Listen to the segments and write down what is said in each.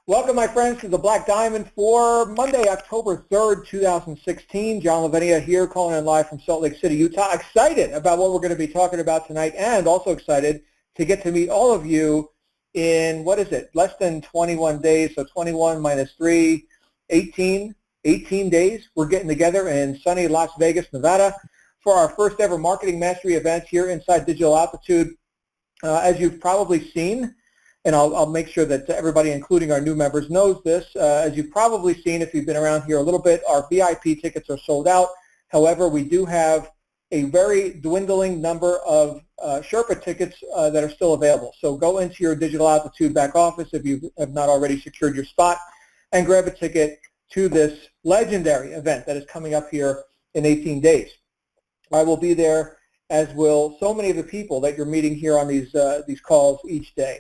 Welcome, my friends, to the Black Diamond for Monday, October 3rd, 2016. John Lavinia here, calling in live from Salt Lake City, Utah. Excited about what we're going to be talking about tonight, and also excited to get to meet all of you in, less than 21 days, so 21 minus 3, 18 days. We're getting together in sunny Las Vegas, Nevada for our first ever Marketing Mastery event here inside Digital Altitude. As you've probably seen, and I'll make sure that everybody, including our new members, knows this. As you've probably seen, if you've been around here a little bit, our VIP tickets are sold out. However, we do have a very dwindling number of Sherpa tickets that are still available. So go into your Digital Altitude back office if you have not already secured your spot and grab a ticket to this legendary event that is coming up here in 18 days. I will be there, as will so many of the people that you're meeting here on these calls each day.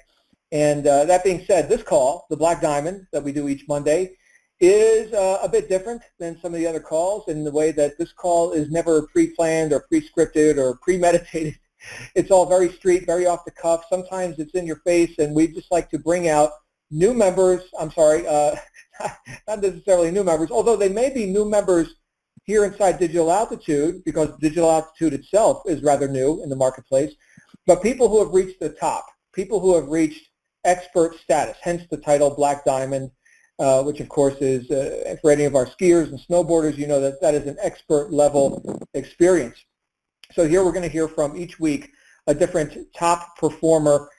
And that being said, this call, the Black Diamond that we do each Monday, is a bit different than some of the other calls in the way that this call is never pre-planned or pre-scripted or premeditated. It's all very street, very off the cuff. Sometimes it's in your face, and we just like to bring out new members. I'm sorry, not necessarily new members, although they may be new members here inside Digital Altitude, because Digital Altitude itself is rather new in the marketplace, but people who have reached the top, people who have reached expert status, hence the title Black Diamond, which of course is, for any of our skiers and snowboarders, you know that is an expert level experience. So here we're going to hear from each week a different top performer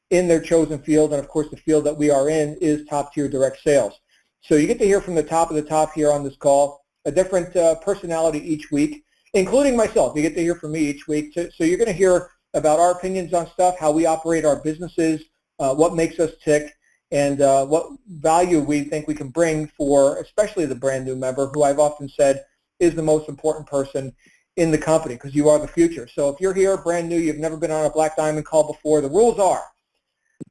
in their chosen field, and of course the field that we are in is top tier direct sales. So you get to hear from the top of the top here on this call, a different personality each week, including myself. You get to hear from me each week. So you're going to hear about our opinions on stuff, how we operate our businesses, what makes us tick, and what value we think we can bring for especially the brand new member, who I've often said is the most important person in the company, because you are the future. So if you're here brand new, you've never been on a Black Diamond call before, the rules are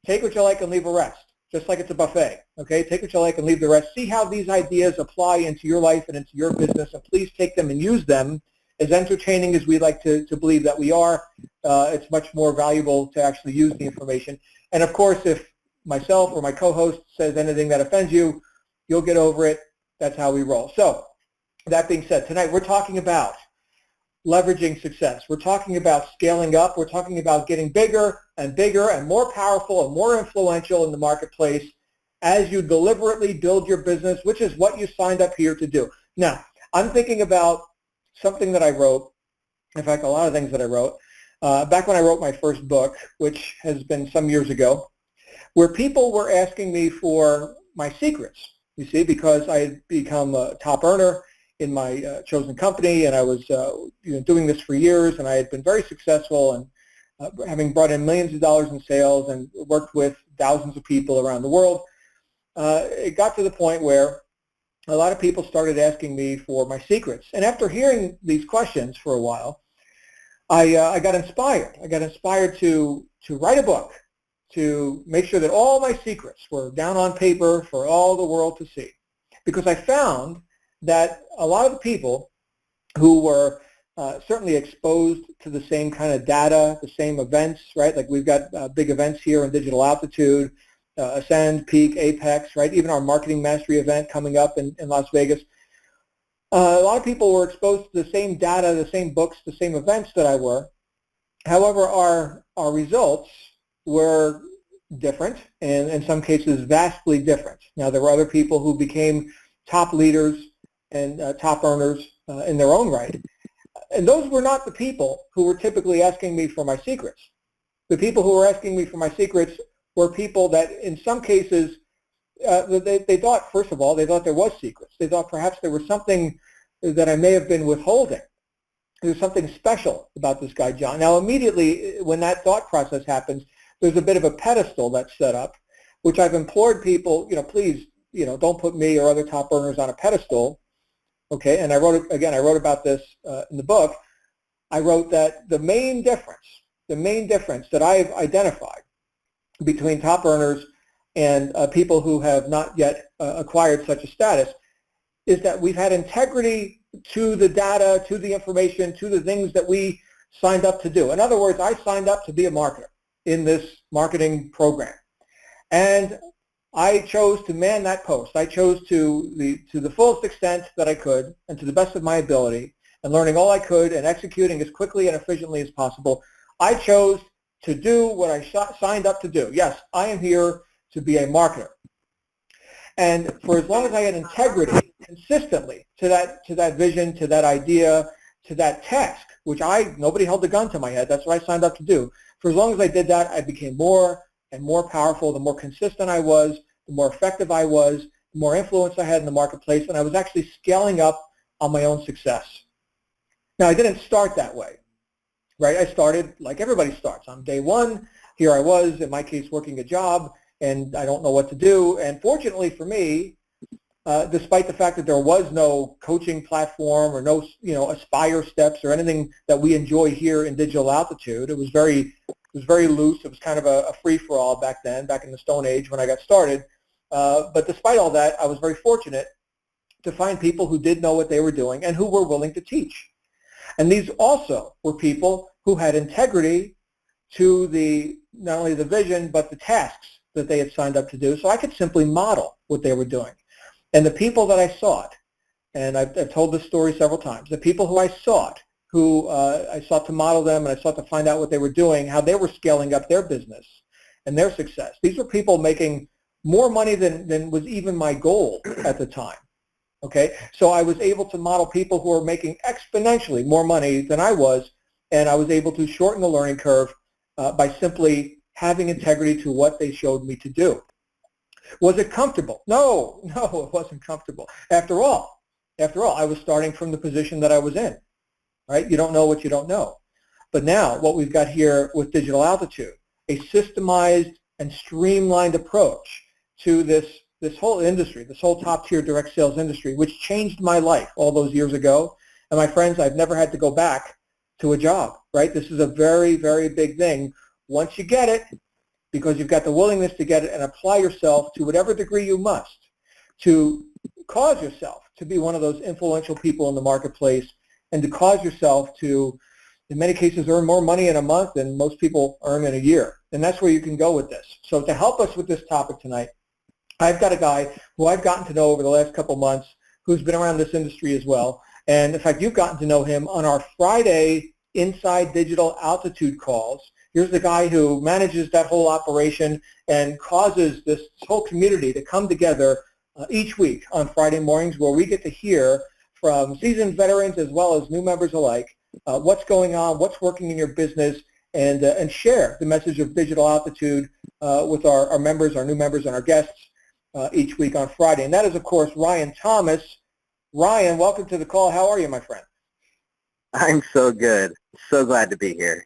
take what you like and leave the rest, just like it's a buffet. Okay, take what you like and leave the rest. See how these ideas apply into your life and into your business, and please take them and use them. As entertaining as we like to believe that we are, it's much more valuable to actually use the information. And of course, if myself or my co-host says anything that offends you, you'll get over it. That's how we roll. So that being said, tonight we're talking about leveraging success. We're talking about scaling up. We're talking about getting bigger and more powerful and more influential in the marketplace as you deliberately build your business, which is what you signed up here to do. Now, I'm thinking about something that I wrote, in fact, a lot of things that I wrote, back when I wrote my first book, which has been some years ago, where people were asking me for my secrets, you see, because I had become a top earner in my chosen company, and I was doing this for years, and I had been very successful, and having brought in millions of dollars in sales and worked with thousands of people around the world, it got to the point where a lot of people started asking me for my secrets. And after hearing these questions for a while, I got inspired. I got inspired to write a book, to make sure that all my secrets were down on paper for all the world to see. Because I found that a lot of the people who were certainly exposed to the same kind of data, the same events, right? Like we've got big events here in Digital Altitude, Ascend, Peak, Apex, right? Even our Marketing Mastery event coming up in Las Vegas. A lot of people were exposed to the same data, the same books, the same events that I were. However, our results were different, and in some cases vastly different. Now, there were other people who became top leaders and top earners in their own right. And those were not the people who were typically asking me for my secrets. The people who were asking me for my secrets were people that in some cases, they thought, first of all, they thought there was secrets. They thought perhaps there was something that I may have been withholding. There's something special about this guy, John. Now, immediately when that thought process happens, there's a bit of a pedestal that's set up, which I've implored people, please, don't put me or other top earners on a pedestal. Okay, and I wrote about this in the book. I wrote that the main difference that I've identified between top earners and people who have not yet acquired such a status is that we've had integrity to the data, to the information, to the things that we signed up to do. In other words, I signed up to be a marketer in this marketing program. And I chose to man that post. I chose to the fullest extent that I could and to the best of my ability, and learning all I could and executing as quickly and efficiently as possible. I chose to do what I signed up to do. Yes, I am here to be a marketer. And for as long as I had integrity consistently to that vision, to that idea, to that task, which nobody held a gun to my head. That's what I signed up to do. For as long as I did that, I became more and more powerful. The more consistent I was, the more effective I was, the more influence I had in the marketplace, and I was actually scaling up on my own success. Now, I didn't start that way, right? I started like everybody starts. On day one, here I was, in my case, working a job, and I don't know what to do. And fortunately for me, despite the fact that there was no coaching platform or no, Aspire steps or anything that we enjoy here in Digital Altitude, it was very loose. It was kind of a free-for-all back then, back in the Stone Age when I got started. But despite all that, I was very fortunate to find people who did know what they were doing and who were willing to teach. And these also were people who had integrity to not only the vision, but the tasks that they had signed up to do. So I could simply model what they were doing. And the people that I sought, and I've told this story several times, the people who I sought, I sought to model them, and I sought to find out what they were doing, how they were scaling up their business and their success. These were people making more money than was even my goal at the time. Okay, so I was able to model people who were making exponentially more money than I was, and I was able to shorten the learning curve by simply having integrity to what they showed me to do. Was it comfortable? No, it wasn't comfortable. After all, I was starting from the position that I was in, right? You don't know what you don't know. But now what we've got here with Digital Altitude, a systemized and streamlined approach to this whole industry, this whole top-tier direct sales industry, which changed my life all those years ago. And my friends, I've never had to go back to a job, right? This is a very, very big thing. Once you get it, because you've got the willingness to get it and apply yourself to whatever degree you must to cause yourself to be one of those influential people in the marketplace and to cause yourself to, in many cases, earn more money in a month than most people earn in a year. And that's where you can go with this. So to help us with this topic tonight, I've got a guy who I've gotten to know over the last couple months who's been around this industry as well. And in fact, you've gotten to know him on our Friday Inside Digital Altitude calls. Here's the guy who manages that whole operation and causes this whole community to come together each week on Friday mornings, where we get to hear from seasoned veterans as well as new members alike what's going on, what's working in your business, and share the message of Digital Altitude with our members, our new members, and our guests each week on Friday. And that is, of course, Ryan Thomas. Ryan, welcome to the call. How are you, my friend? I'm so good. So glad to be here.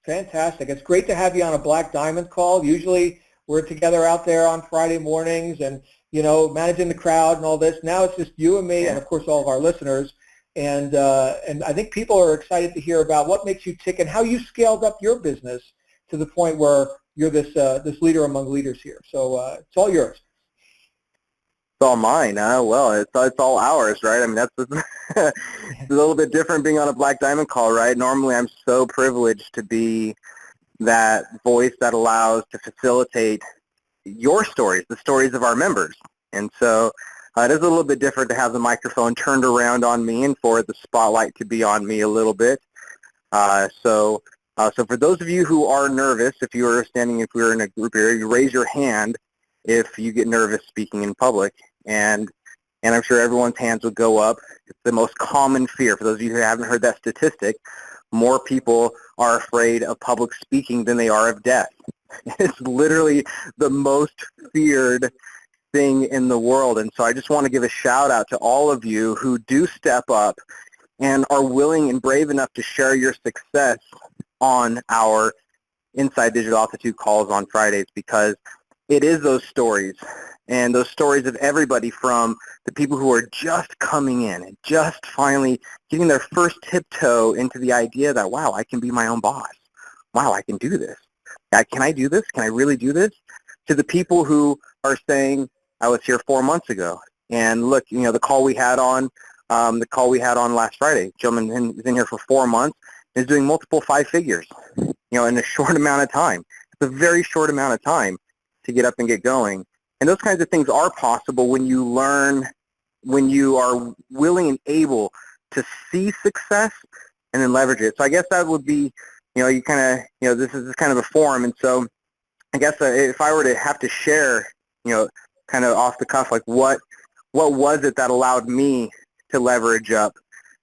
Fantastic. It's great to have you on a Black Diamond call. Usually we're together out there on Friday mornings and, managing the crowd and all this. Now it's just you and me and, of course, all of our listeners. And I think people are excited to hear about what makes you tick and how you scaled up your business to the point where you're this leader among leaders here. So it's all yours. It's all mine. Well, it's all ours, right? I mean, that's it's a little bit different being on a Black Diamond call, right? Normally, I'm so privileged to be that voice that allows to facilitate your stories, the stories of our members. And so it is a little bit different to have the microphone turned around on me and for the spotlight to be on me a little bit. So for those of you who are nervous, if we're in a group here, you raise your hand if you get nervous speaking in public, and I'm sure everyone's hands would go up. It's the most common fear. For those of you who haven't heard that statistic, more people are afraid of public speaking than they are of death. It's literally the most feared thing in the world. And so I just want to give a shout out to all of you who do step up and are willing and brave enough to share your success on our Inside Digital Altitude calls on Fridays, because it is those stories, and those stories of everybody from the people who are just coming in and just finally getting their first tiptoe into the idea that, wow, I can be my own boss. Wow, I can do this. Can I do this? Can I really do this? To the people who are saying, I was here 4 months ago, and look, the call we had on last Friday, gentleman is in here for 4 months, is doing multiple 5 figures, in a short amount of time. It's a very short amount of time to get up and get going. And those kinds of things are possible when you learn, when you are willing and able to see success and then leverage it. So I guess that would be, you kind of, this is kind of a forum. And so I guess if I were to have to share, kind of off the cuff, like what was it that allowed me to leverage up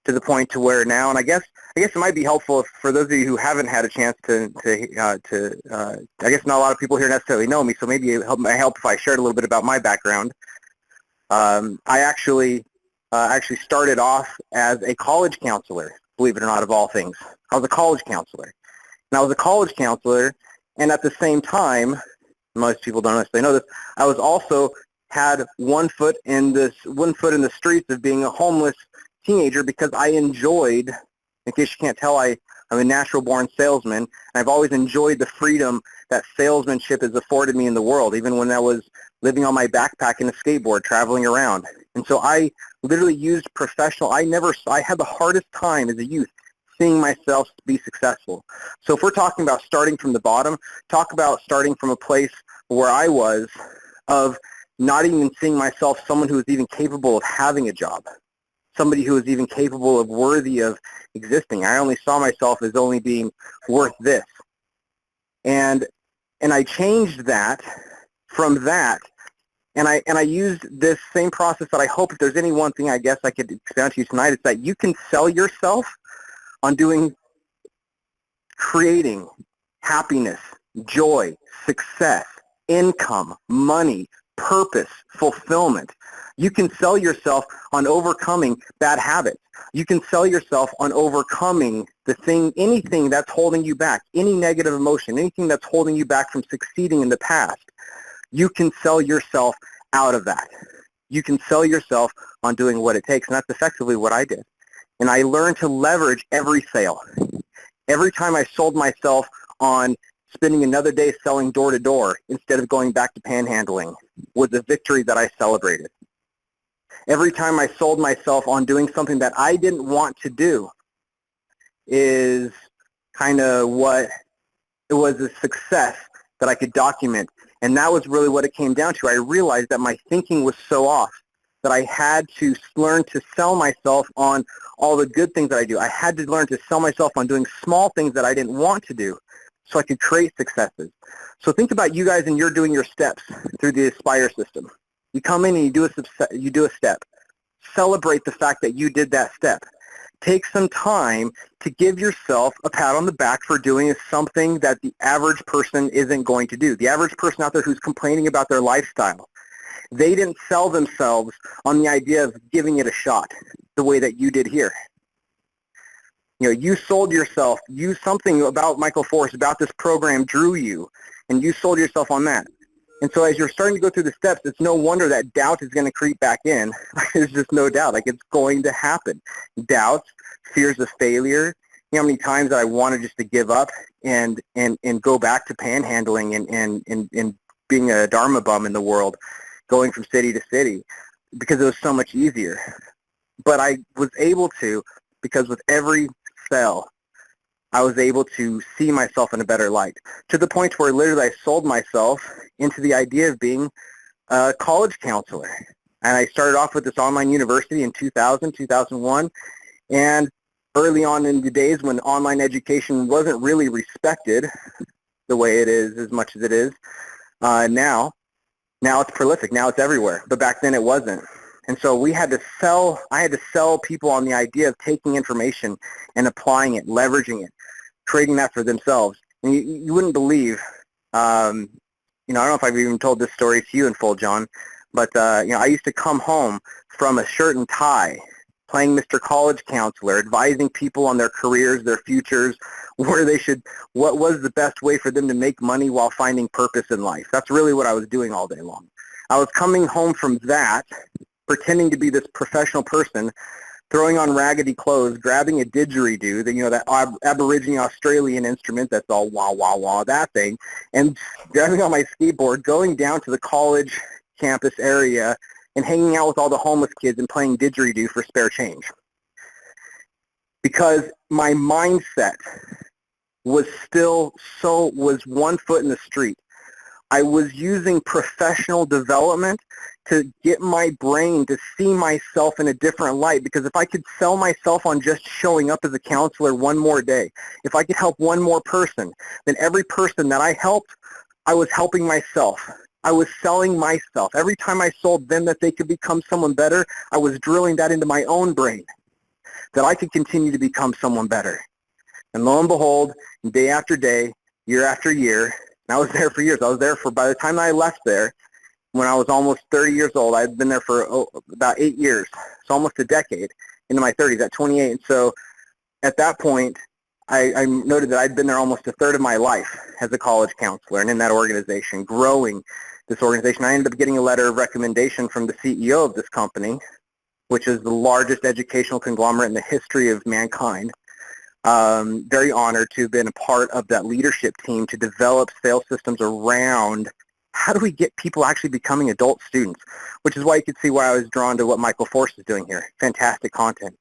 to the point to where now, and I guess it might be helpful for those of you who haven't had a chance to I guess not a lot of people here necessarily know me, so maybe it might help if I shared a little bit about my background. I actually started off as a college counselor, believe it or not, of all things. I was a college counselor. And I was a college counselor, and at the same time, most people don't necessarily know this, I was also had one foot in the streets of being a homeless teenager because I enjoyed, in case you can't tell, I'm a natural-born salesman, and I've always enjoyed the freedom that salesmanship has afforded me in the world, even when I was living on my backpack in a skateboard, traveling around. And so I literally used I had the hardest time as a youth seeing myself be successful. So if we're talking about starting from the bottom, talk about starting from a place where I was of not even seeing myself someone who was even capable of having a job, somebody who was even capable of worthy of existing. I only saw myself as only being worth this. And I changed that from that, and I used this same process that I hope, if there's any one thing I guess I could expound to you tonight, it's that you can sell yourself on creating happiness, joy, success, income, money, purpose, fulfillment. You can sell yourself on overcoming bad habits. You can sell yourself on overcoming anything that's holding you back, any negative emotion, anything that's holding you back from succeeding in the past. You can sell yourself out of that. You can sell yourself on doing what it takes, and that's effectively what I did. And I learned to leverage every sale. Every time I sold myself on spending another day selling door-to-door instead of going back to panhandling was a victory that I celebrated. Every time I sold myself on doing something that I didn't want to do is kind of what it was, a success that I could document. And that was really what it came down to. I realized that my thinking was so off that I had to learn to sell myself on all the good things that I do. I had to learn to sell myself on doing small things that I didn't want to do so I could create successes. So think about you guys, and you're doing your steps through the Aspire system. You come in and you do a step. Celebrate the fact that you did that step. Take some time to give yourself a pat on the back for doing something that the average person isn't going to do. The average person out there who's complaining about their lifestyle, they didn't sell themselves on the idea of giving it a shot the way that you did here. You sold yourself. Something about Michael Force, about this program drew you, and you sold yourself on that. And so as you're starting to go through the steps, it's no wonder that doubt is going to creep back in. There's just no doubt. Like, it's going to happen. Doubts, fears of failure. You know how many times that I wanted just to give up and go back to panhandling and being a Dharma bum in the world, going from city to city, because it was so much easier. But I was able to, because with every sell, I was able to see myself in a better light, to the point where literally I sold myself into the idea of being a college counselor. And I started off with this online university in 2000, 2001, and early on in the days when online education wasn't really respected the way it is, as much as it is now it's prolific. Now it's everywhere. But back then it wasn't. And so I had to sell people on the idea of taking information and applying it, leveraging it, creating that for themselves. And you wouldn't believe, I don't know if I've even told this story to you in full, John, but, I used to come home from a shirt and tie, playing Mr. College Counselor, advising people on their careers, their futures, what was the best way for them to make money while finding purpose in life. That's really what I was doing all day long. I was coming home from that, pretending to be this professional person, throwing on raggedy clothes, grabbing a didgeridoo, that Aborigine Australian instrument that's all wah, wah, wah, that thing, and grabbing on my skateboard, going down to the college campus area and hanging out with all the homeless kids and playing didgeridoo for spare change. Because my mindset was one foot in the street. I was using professional development to get my brain to see myself in a different light, because if I could sell myself on just showing up as a counselor one more day, if I could help one more person, then every person that I helped, I was helping myself. I was selling myself. Every time I sold them that they could become someone better, I was drilling that into my own brain, that I could continue to become someone better. And lo and behold, day after day, year after year, and I was there for years. I was there for, by the time I left there, when I was almost 30 years old, I had been there for about 8 years, so almost a decade, into my 30s at 28. And so at that point, I noted that I'd been there almost a third of my life as a college counselor and in that organization, growing this organization. I ended up getting a letter of recommendation from the CEO of this company, which is the largest educational conglomerate in the history of mankind. Very honored to have been a part of that leadership team to develop sales systems around how do we get people actually becoming adult students, which is why you could see why I was drawn to what Michael Force is doing here. Fantastic content,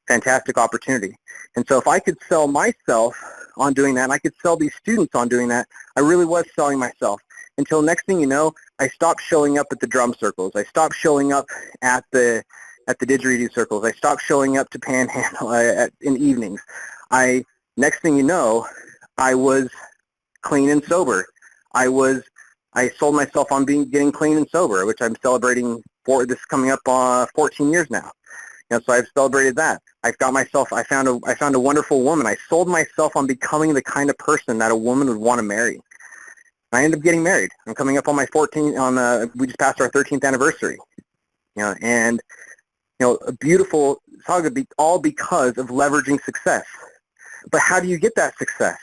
fantastic opportunity. And so if I could sell myself on doing that, and I could sell these students on doing that, I really was selling myself. Until next thing you know, I stopped showing up at the drum circles. I stopped showing up at the didgeridoo circles. I stopped showing up to panhandle in evenings. Next thing you know, I was clean and sober. I sold myself on getting clean and sober, which I'm celebrating for this coming up 14 years now. So I've celebrated that. I found a wonderful woman. I sold myself on becoming the kind of person that a woman would want to marry. I ended up getting married. I'm coming up on my 14th. We just passed our 13th anniversary. And a beautiful, all because of leveraging success. But how do you get that success?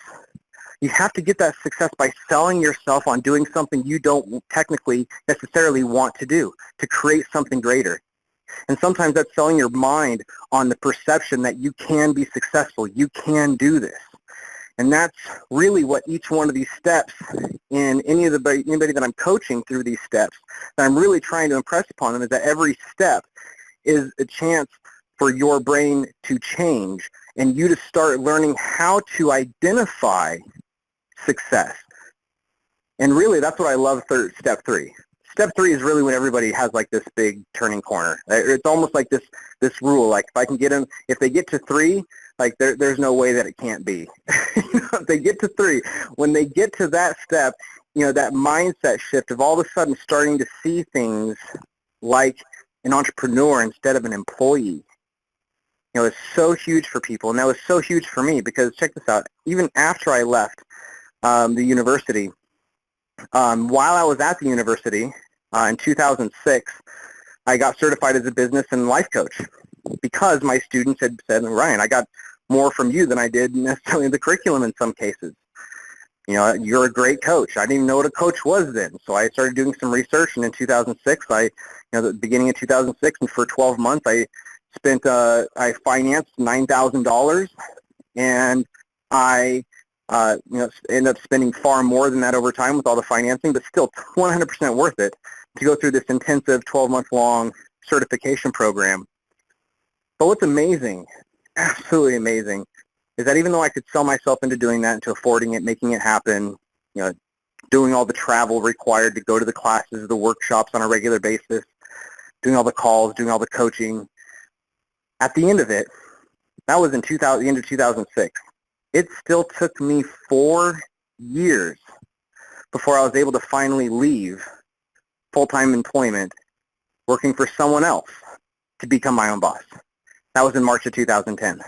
You have to get that success by selling yourself on doing something you don't technically necessarily want to do, to create something greater. And sometimes that's selling your mind on the perception that you can be successful, you can do this. And that's really what each one of these steps in anybody that I'm coaching through these steps, that I'm really trying to impress upon them, is that every step is a chance for your brain to change and you to start learning how to identify success. And really, that's what I love step 3. Step 3 is really when everybody has like this big turning corner. It's almost like this rule, like if I can get them, if they get to 3, like there's no way that it can't be. If they get to 3, when they get to that step, that mindset shift of all of a sudden starting to see things like an entrepreneur instead of an employee, it's so huge for people. And that was so huge for me because check this out, even after I left the university, while I was at the university in 2006, I got certified as a business and life coach because my students had said, Ryan, I got more from you than I did necessarily in the curriculum in some cases. You're a great coach. I didn't even know what a coach was then. So I started doing some research, and in 2006, the beginning of 2006, and for 12 months, I financed $9,000, and I ended up spending far more than that over time with all the financing, but still 100% worth it to go through this intensive 12-month-long certification program. But what's amazing, absolutely amazing, is that even though I could sell myself into doing that, into affording it, making it happen, doing all the travel required to go to the classes, the workshops on a regular basis, doing all the calls, doing all the coaching, at the end of it, that was in the end of 2006. It still took me 4 years before I was able to finally leave full-time employment working for someone else to become my own boss. That was in March of 2010.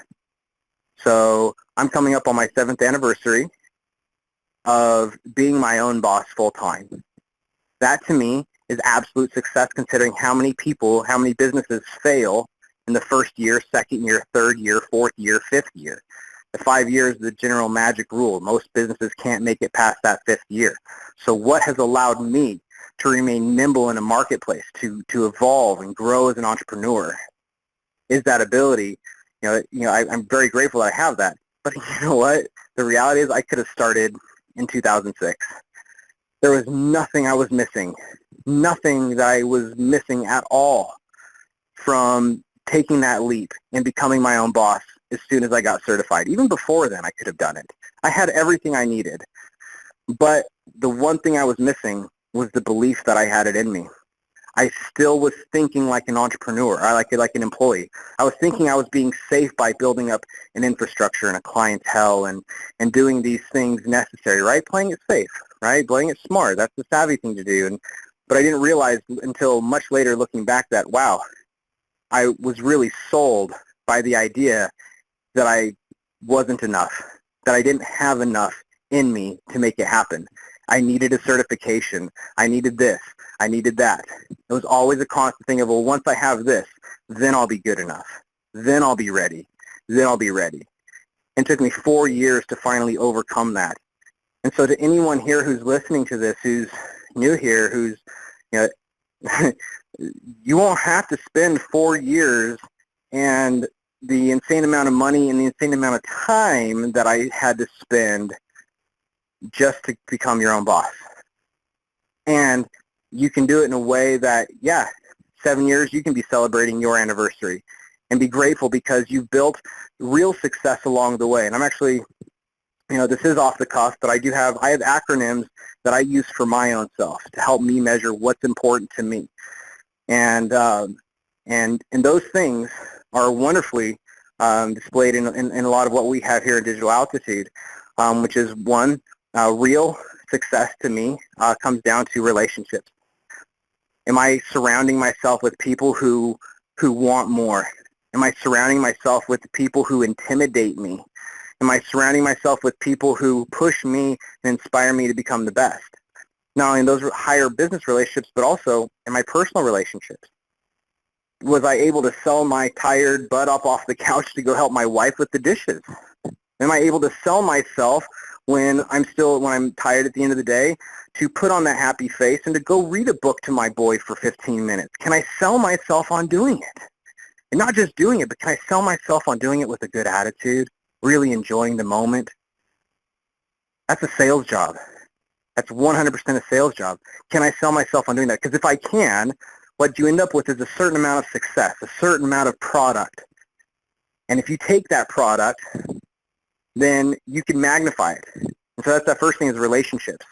So I'm coming up on my 7th anniversary of being my own boss full-time. That to me is absolute success considering how many people, how many businesses fail in the first year, second year, third year, fourth year, 5th year. The 5 years is the general magic rule. Most businesses can't make it past that 5th year. So what has allowed me to remain nimble in a marketplace, to evolve and grow as an entrepreneur, is that ability. I'm very grateful that I have that. But you know what? The reality is I could have started in 2006. There was nothing I was missing, nothing that I was missing at all from taking that leap and becoming my own boss as soon as I got certified. Even before then, I could have done it. I had everything I needed. But the one thing I was missing was the belief that I had it in me. I still was thinking like an entrepreneur, like an employee. I was thinking I was being safe by building up an infrastructure and a clientele and doing these things necessary, right? Playing it safe, right? Playing it smart. That's the savvy thing to do. But I didn't realize until much later looking back that, wow, I was really sold by the idea that I wasn't enough, that I didn't have enough in me to make it happen. I needed a certification. I needed this. I needed that. It was always a constant thing of, well, once I have this, then I'll be good enough. Then I'll be ready. Then I'll be ready. And it took me 4 years to finally overcome that. And so to anyone here who's listening to this, who's new here, who's, you know, you won't have to spend 4 years and the insane amount of money and the insane amount of time that I had to spend just to become your own boss. And you can do it in a way that, 7 years, you can be celebrating your anniversary and be grateful because you've built real success along the way. And I'm actually, this is off the cuff, but I have acronyms that I use for my own self to help me measure what's important to me. And those things are wonderfully displayed in a lot of what we have here in Digital Altitude, which is one, real success to me comes down to relationships. Am I surrounding myself with people who want more? Am I surrounding myself with people who intimidate me? Am I surrounding myself with people who push me and inspire me to become the best? Not only in those higher business relationships, but also in my personal relationships. Was I able to sell my tired butt up off the couch to go help my wife with the dishes? Am I able to sell myself when I'm tired at the end of the day to put on that happy face and to go read a book to my boy for 15 minutes? Can I sell myself on doing it? And not just doing it, but can I sell myself on doing it with a good attitude, really enjoying the moment? That's a sales job. That's 100% a sales job. Can I sell myself on doing that? Because if I can, what you end up with is a certain amount of success, a certain amount of product. And if you take that product, then you can magnify it. And so that's the first thing is relationships.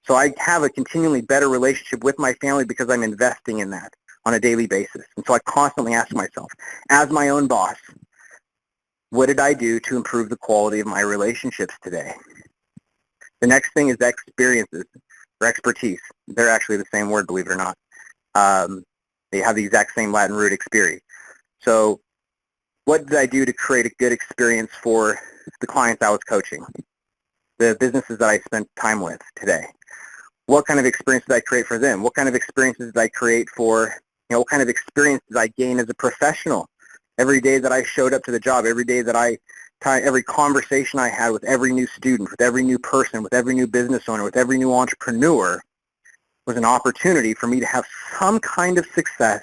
So I have a continually better relationship with my family because I'm investing in that on a daily basis. And so I constantly ask myself, as my own boss, what did I do to improve the quality of my relationships today? The next thing is experiences or expertise. They're actually the same word, believe it or not. They have the exact same Latin root experi. So what did I do to create a good experience for the clients I was coaching, the businesses that I spent time with today? What kind of experience did I create for them? What kind of experiences did I create for, what kind of experience did I gain as a professional? Every day that I showed up to the job, every day that every conversation I had with every new student, with every new person, with every new business owner, with every new entrepreneur was an opportunity for me to have some kind of success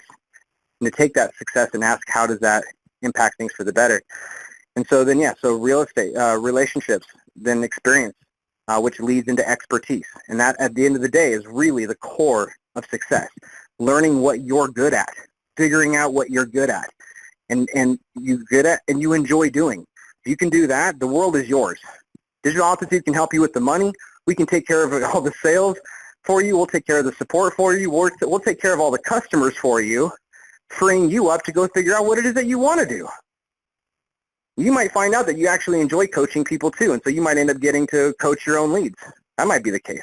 and to take that success and ask, how does that impact things for the better? And so then, so real estate, relationships, then experience, which leads into expertise. And that, at the end of the day, is really the core of success. Learning what you're good at, figuring out what you're good at, and you're good at and you enjoy doing. If you can do that, the world is yours. Digital Altitude can help you with the money. We can take care of all the sales for you. We'll take care of the support for you. We'll take care of all the customers for you, freeing you up to go figure out what it is that you want to do. You might find out that you actually enjoy coaching people too, and so you might end up getting to coach your own leads. That might be the case.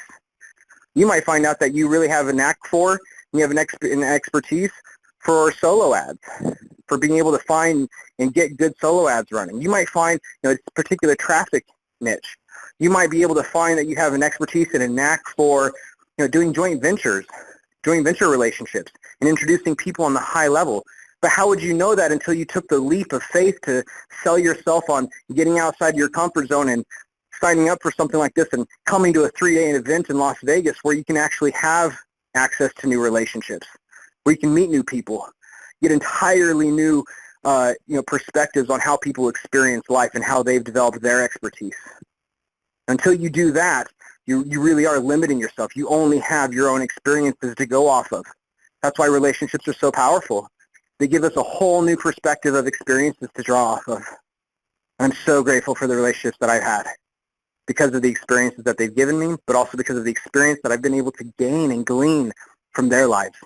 You might find out that you really have a knack for, and you have an expertise for solo ads, for being able to find and get good solo ads running. You might find a particular traffic niche. You might be able to find that you have an expertise and a knack for doing joint venture relationships and introducing people on the high level. But how would you know that until you took the leap of faith to sell yourself on getting outside your comfort zone and signing up for something like this and coming to a 3-day event in Las Vegas where you can actually have access to new relationships, where you can meet new people, get entirely new perspectives on how people experience life and how they've developed their expertise. Until you do that, you really are limiting yourself. You only have your own experiences to go off of. That's why relationships are so powerful. They give us a whole new perspective of experiences to draw off of. I'm so grateful for the relationships that I've had. because of the experiences that they've given me, but also because of the experience that I've been able to gain and glean from their lives.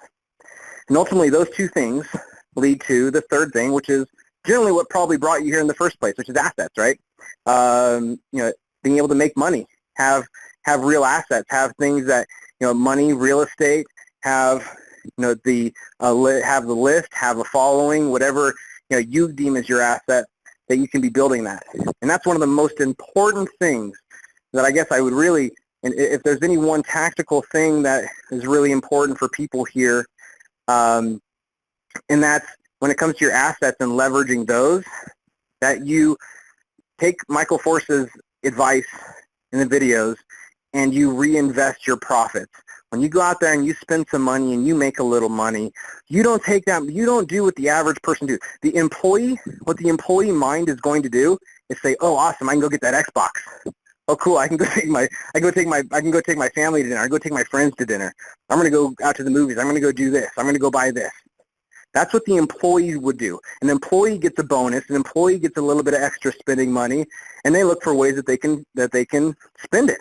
And ultimately, those two things lead to the third thing, which is generally what probably brought you here in the first place, which is assets, right? Being able to make money, have real assets, have things that, money, real estate, have, have the list, have a following, whatever, you deem as your asset, that you can be building that. And that's one of the most important things that I guess I would really, and if there's any one tactical thing that is really important for people here, and that's when it comes to your assets and leveraging those, that you take Michael Force's advice in the videos and you reinvest your profits. When you go out there and you spend some money and you make a little money, you don't take that, you don't do what the average person do. What the employee mind is going to do is say, oh, awesome, I can go get that Xbox. Oh, cool, I can go take my family to dinner. I can go take my friends to dinner. I'm going to go out to the movies. I'm going to go do this. I'm going to go buy this. That's what the employee would do. An employee gets a bonus. An employee gets a little bit of extra spending money, and they look for ways that they can spend it.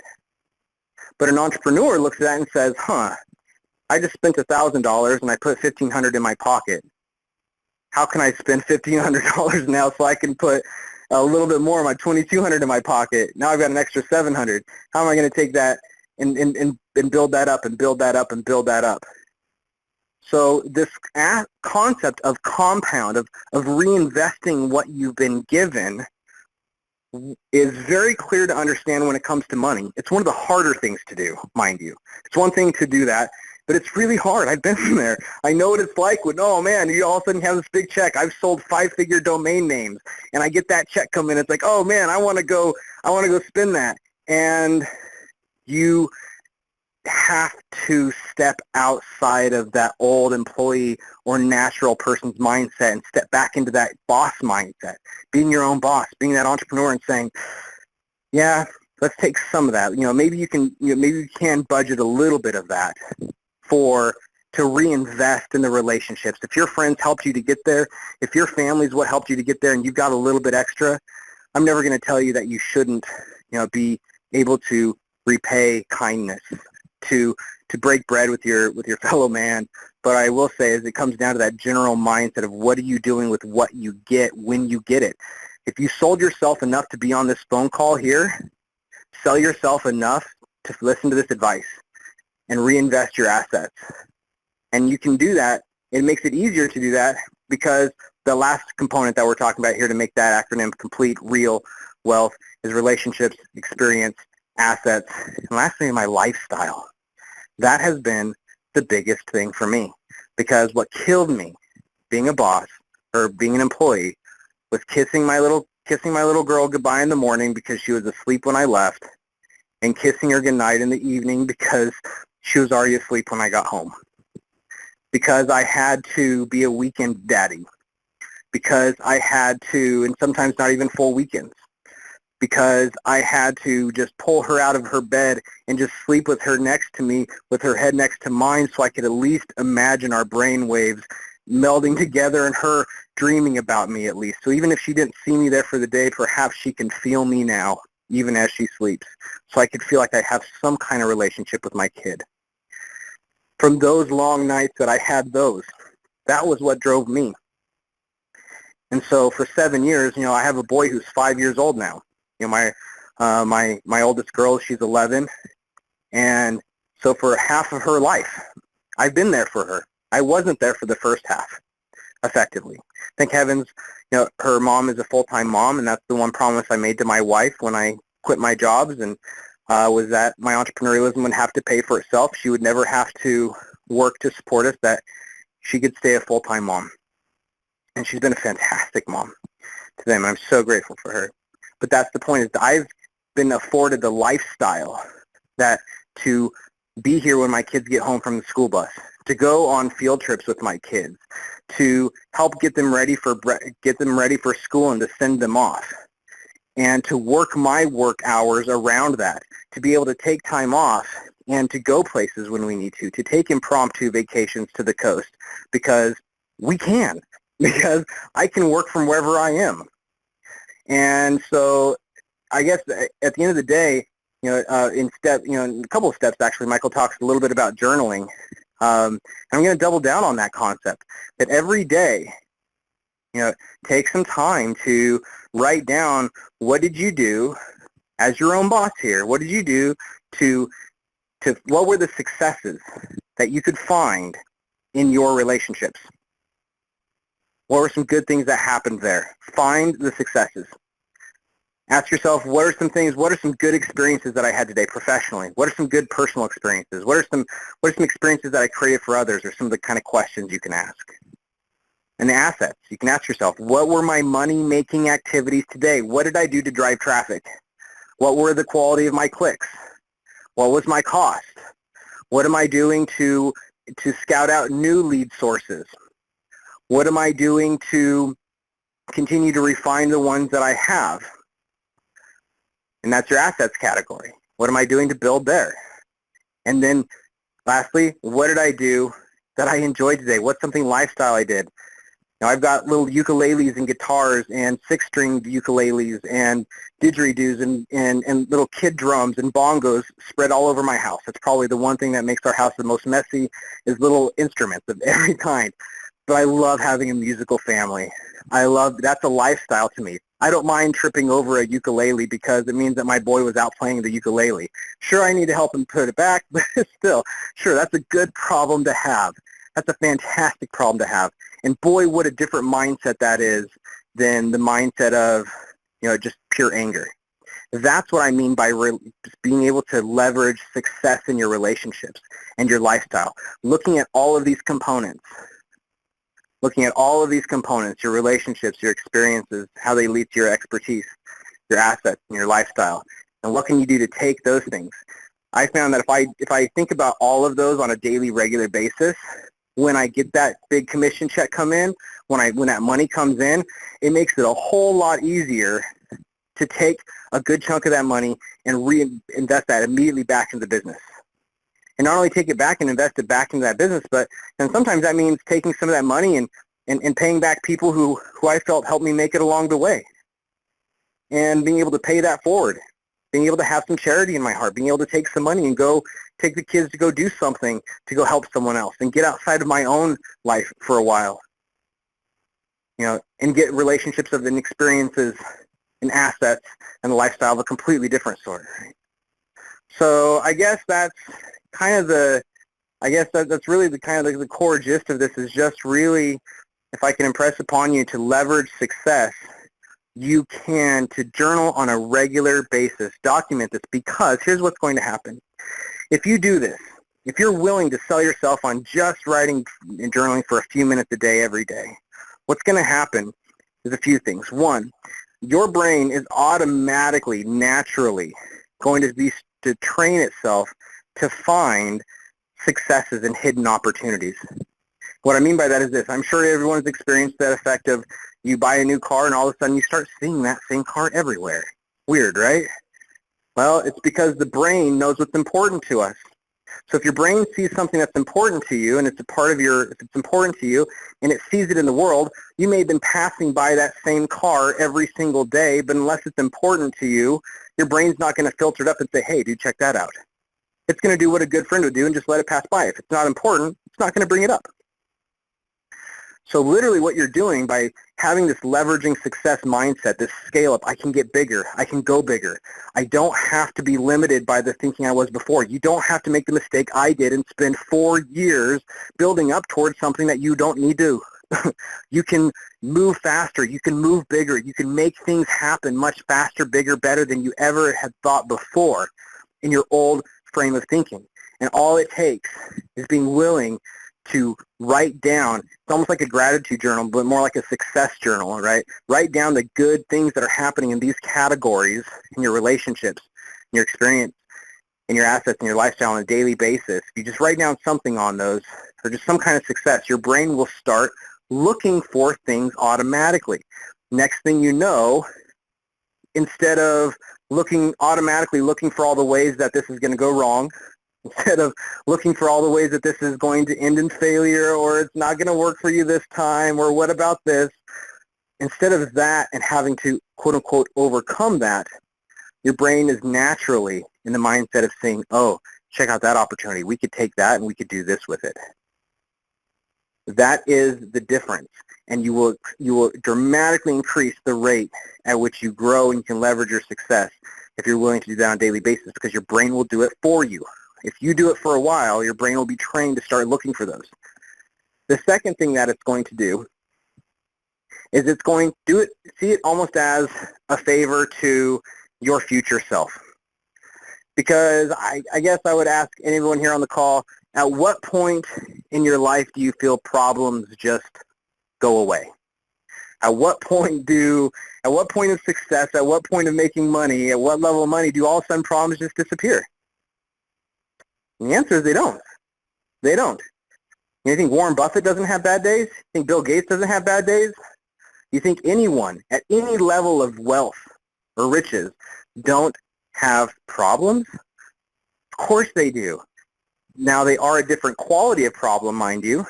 But an entrepreneur looks at that and says, I just spent $1,000 and I put $1,500 in my pocket. How can I spend $1,500 now so I can put a little bit more of my $2,200 in my pocket? Now I've got an extra $700. How am I going to take that and build that up and build that up and build that up? So this concept of compound, of reinvesting what you've been given, is very clear to understand when it comes to money. It's one of the harder things to do, mind you. It's one thing to do that, but it's really hard. I've been there. I know what it's like when, oh man, you all of a sudden have this big check. I've sold 5-figure domain names, and I get that check come in. It's like, oh man, I want to go spend that. And you have to step outside of that old employee or natural person's mindset and step back into that boss mindset, being your own boss, being that entrepreneur and saying, yeah, let's take some of that. Maybe you can budget a little bit of that to reinvest in the relationships. If your friends helped you to get there, if your family's what helped you to get there and you've got a little bit extra, I'm never going to tell you that you shouldn't, be able to repay kindness, to break bread with your fellow man. But I will say is it comes down to that general mindset of what are you doing with what you get when you get it. If you sold yourself enough to be on this phone call here, sell yourself enough to listen to this advice and reinvest your assets. And you can do that. It makes it easier to do that because the last component that we're talking about here to make that acronym complete, real wealth, is relationships, experience, assets, and lastly, my lifestyle. That has been the biggest thing for me, because what killed me being a boss or being an employee was kissing my little girl goodbye in the morning because she was asleep when I left, and kissing her goodnight in the evening because she was already asleep when I got home. Because I had to be a weekend daddy. Because I had to, and sometimes not even full weekends, because I had to just pull her out of her bed and just sleep with her next to me, with her head next to mine, so I could at least imagine our brain waves melding together and her dreaming about me at least. So even if she didn't see me there for the day, perhaps she can feel me now, even as she sleeps. So I could feel like I have some kind of relationship with my kid. From those long nights that I had those, that was what drove me. And so for 7 years, I have a boy who's 5 years old now. My oldest girl, she's 11, and so for half of her life, I've been there for her. I wasn't there for the first half, effectively. Thank heavens, her mom is a full-time mom, and that's the one promise I made to my wife when I quit my jobs, and was that my entrepreneurialism would have to pay for itself. She would never have to work to support us, that she could stay a full-time mom. And she's been a fantastic mom to them. I'm so grateful for her. But that's the point, is that I've been afforded the lifestyle that to be here when my kids get home from the school bus, to go on field trips with my kids, to help get them ready for school and to send them off, and to work my work hours around that, to be able to take time off and to go places when we need to take impromptu vacations to the coast, because we can, because I can work from wherever I am. And so I guess at the end of the day, in a couple of steps actually, Michael talks a little bit about journaling. I'm going to double down on that concept that every day, take some time to write down what did you do as your own boss here. What did you do to what were the successes that you could find in your relationships? What were some good things that happened there? Find the successes. Ask yourself, what are some good experiences that I had today professionally? What are some good personal experiences? What are some experiences that I created for others, or some of the kind of questions you can ask? And the assets, you can ask yourself, what were my money-making activities today? What did I do to drive traffic? What were the quality of my clicks? What was my cost? What am I doing to scout out new lead sources? What am I doing to continue to refine the ones that I have? And that's your assets category. What am I doing to build there? And then lastly, what did I do that I enjoyed today? What's something lifestyle I did? Now I've got little ukuleles and guitars and six-stringed ukuleles and didgeridoos and little kid drums and bongos spread all over my house. That's probably the one thing that makes our house the most messy, is little instruments of every kind. But I love having a musical family. That's a lifestyle to me. I don't mind tripping over a ukulele because it means that my boy was out playing the ukulele. Sure, I need to help him put it back, but still, sure, that's a good problem to have. That's a fantastic problem to have. And boy, what a different mindset that is than the mindset of, just pure anger. That's what I mean by just being able to leverage success in your relationships and your lifestyle. Looking at all of these components, your relationships, your experiences, how they lead to your expertise, your assets, and your lifestyle. And what can you do to take those things? I found that if I think about all of those on a daily, regular basis, when I get that big commission check come in, when that money comes in, it makes it a whole lot easier to take a good chunk of that money and reinvest that immediately back into the business. And not only take it back and invest it back into that business, but and sometimes that means taking some of that money and paying back people who I felt helped me make it along the way. And being able to pay that forward. Being able to have some charity in my heart. Being able to take some money and go take the kids to go do something to go help someone else and get outside of my own life for a while. And get relationships and experiences and assets and a lifestyle of a completely different sort. Right? So I guess that's kind of that's really the kind of the core gist of this, is just really, if I can impress upon you, to leverage success, you can, to journal on a regular basis, document this, because here's what's going to happen. If you do this, if you're willing to sell yourself on just writing and journaling for a few minutes a day every day, what's going to happen is a few things. One, your brain is automatically, naturally going to train itself to find successes and hidden opportunities. What I mean by that is this. I'm sure everyone's experienced that effect of you buy a new car and all of a sudden you start seeing that same car everywhere. Weird, right? Well, it's because the brain knows what's important to us. So if your brain sees something that's important to you and if it's important to you and it sees it in the world, you may have been passing by that same car every single day, but unless it's important to you, your brain's not going to filter it up and say, hey, dude, check that out. It's going to do what a good friend would do and just let it pass by. If it's not important, it's not going to bring it up. So literally what you're doing by having this leveraging success mindset, this scale up, I can get bigger, I can go bigger. I don't have to be limited by the thinking I was before. You don't have to make the mistake I did and spend 4 years building up towards something that you don't need to. You can move faster, you can move bigger, you can make things happen much faster, bigger, better than you ever had thought before in your old frame of thinking. And all it takes is being willing to write down, it's almost like a gratitude journal, but more like a success journal, right? Write down the good things that are happening in these categories in your relationships, in your experience, in your assets, in your lifestyle on a daily basis. If you just write down something on those, or just some kind of success, your brain will start looking for things automatically. Next thing you know, instead of automatically looking for all the ways that this is going to go wrong, instead of looking for all the ways that this is going to end in failure, or it's not going to work for you this time, or what about this, instead of that and having to, quote unquote, overcome that, your brain is naturally in the mindset of saying, oh, check out that opportunity. We could take that and we could do this with it. That is the difference. And you will dramatically increase the rate at which you grow and you can leverage your success if you're willing to do that on a daily basis, because your brain will do it for you. If you do it for a while, your brain will be trained to start looking for those. The second thing that it's going to do is it's going to do it, see it almost as a favor to your future self. Because I guess I would ask anyone here on the call, at what point in your life do you feel problems just go away? At what point of success, at what point of making money, at what level of money do all of a sudden problems just disappear? And the answer is they don't. They don't. You think Warren Buffett doesn't have bad days? You think Bill Gates doesn't have bad days? You think anyone at any level of wealth or riches don't have problems? Of course they do. Now they are a different quality of problem, mind you,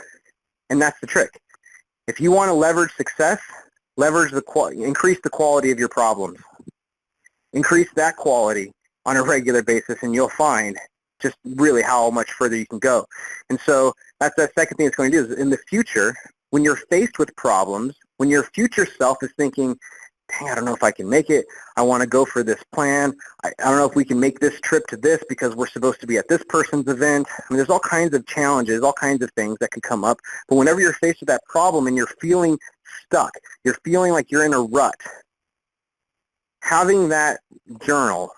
and that's the trick. If you want to leverage success, increase the quality of your problems. Increase that quality on a regular basis, and you'll find just really how much further you can go. And so that's the second thing it's going to do is in the future, when you're faced with problems, when your future self is thinking, dang, I don't know if I can make it. I want to go for this plan. I don't know if we can make this trip to this because we're supposed to be at this person's event. I mean, there's all kinds of challenges, all kinds of things that can come up. But whenever you're faced with that problem and you're feeling stuck, you're feeling like you're in a rut, having that journal,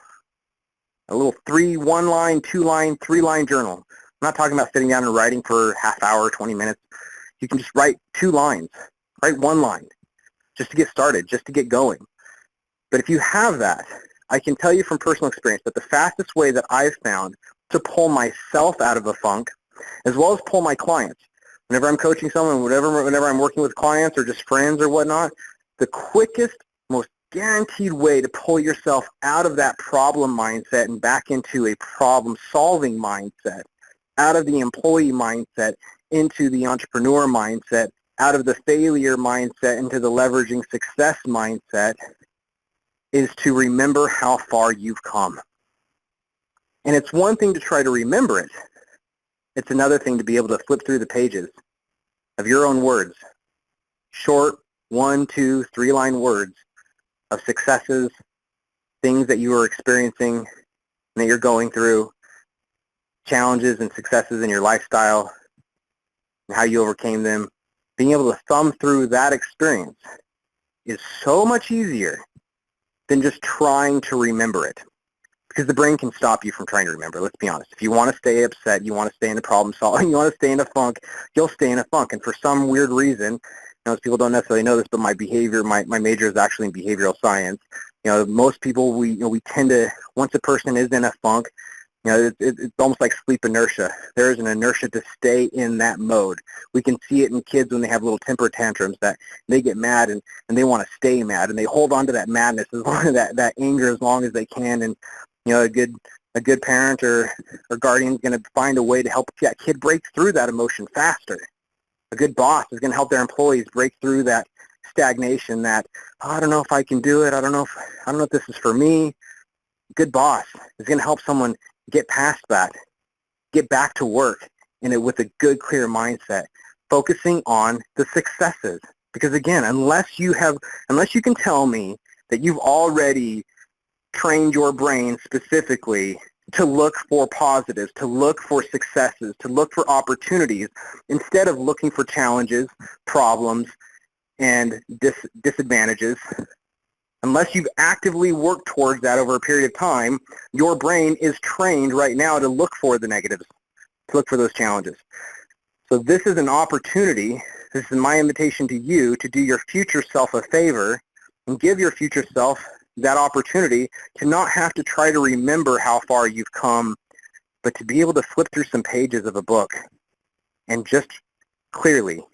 a little 1-line, 2-line, 3-line journal. I'm not talking about sitting down and writing for half hour, 20 minutes. You can just write 2 lines, write 1 line, just to get started, just to get going. But if you have that, I can tell you from personal experience that the fastest way that I've found to pull myself out of a funk, as well as pull my clients, whenever I'm coaching someone, whenever I'm working with clients or just friends or whatnot, the quickest, most guaranteed way to pull yourself out of that problem mindset and back into a problem-solving mindset, out of the employee mindset into the entrepreneur mindset, out of the failure mindset into the leveraging success mindset, is to remember how far you've come. And it's one thing to try to remember it. It's another thing to be able to flip through the pages of your own words, short 1, 2, 3-line words of successes, things that you are experiencing and that you're going through, challenges and successes in your lifestyle, and how you overcame them. Being able to thumb through that experience is so much easier than just trying to remember it. Because the brain can stop you from trying to remember, let's be honest. If you want to stay upset, you want to stay in the problem solving, you want to stay in a funk, you'll stay in a funk. And for some weird reason, most people don't necessarily know this, but my major is actually in behavioral science. Most people, we tend to, once a person is in a funk, it's almost like sleep inertia. There is an inertia to stay in that mode. We can see it in kids when they have little temper tantrums, that they get mad and they want to stay mad, and they hold on to that madness, as long as that anger, as long as they can. And a good parent or guardian is going to find a way to help that kid break through that emotion faster. A good boss is going to help their employees break through that stagnation, that, oh, I don't know if I can do it. I don't know if this is for me. A good boss is going to help someone get past that, get back to work with a good, clear mindset, focusing on the successes. Because again, unless you can tell me that you've already trained your brain specifically to look for positives, to look for successes, to look for opportunities, instead of looking for challenges, problems, and disadvantages, unless you've actively worked towards that over a period of time, your brain is trained right now to look for the negatives, to look for those challenges. So this is an opportunity, this is my invitation to you to do your future self a favor and give your future self that opportunity to not have to try to remember how far you've come, but to be able to flip through some pages of a book and just clearly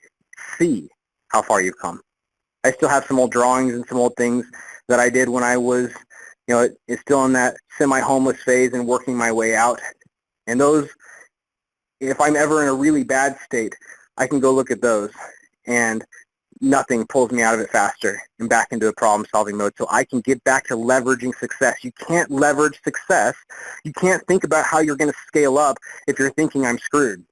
see how far you've come. I still have some old drawings and some old things that I did when I was, it's still in that semi-homeless phase and working my way out. And those, if I'm ever in a really bad state, I can go look at those and nothing pulls me out of it faster and back into a problem-solving mode so I can get back to leveraging success. You can't leverage success. You can't think about how you're going to scale up if you're thinking I'm screwed.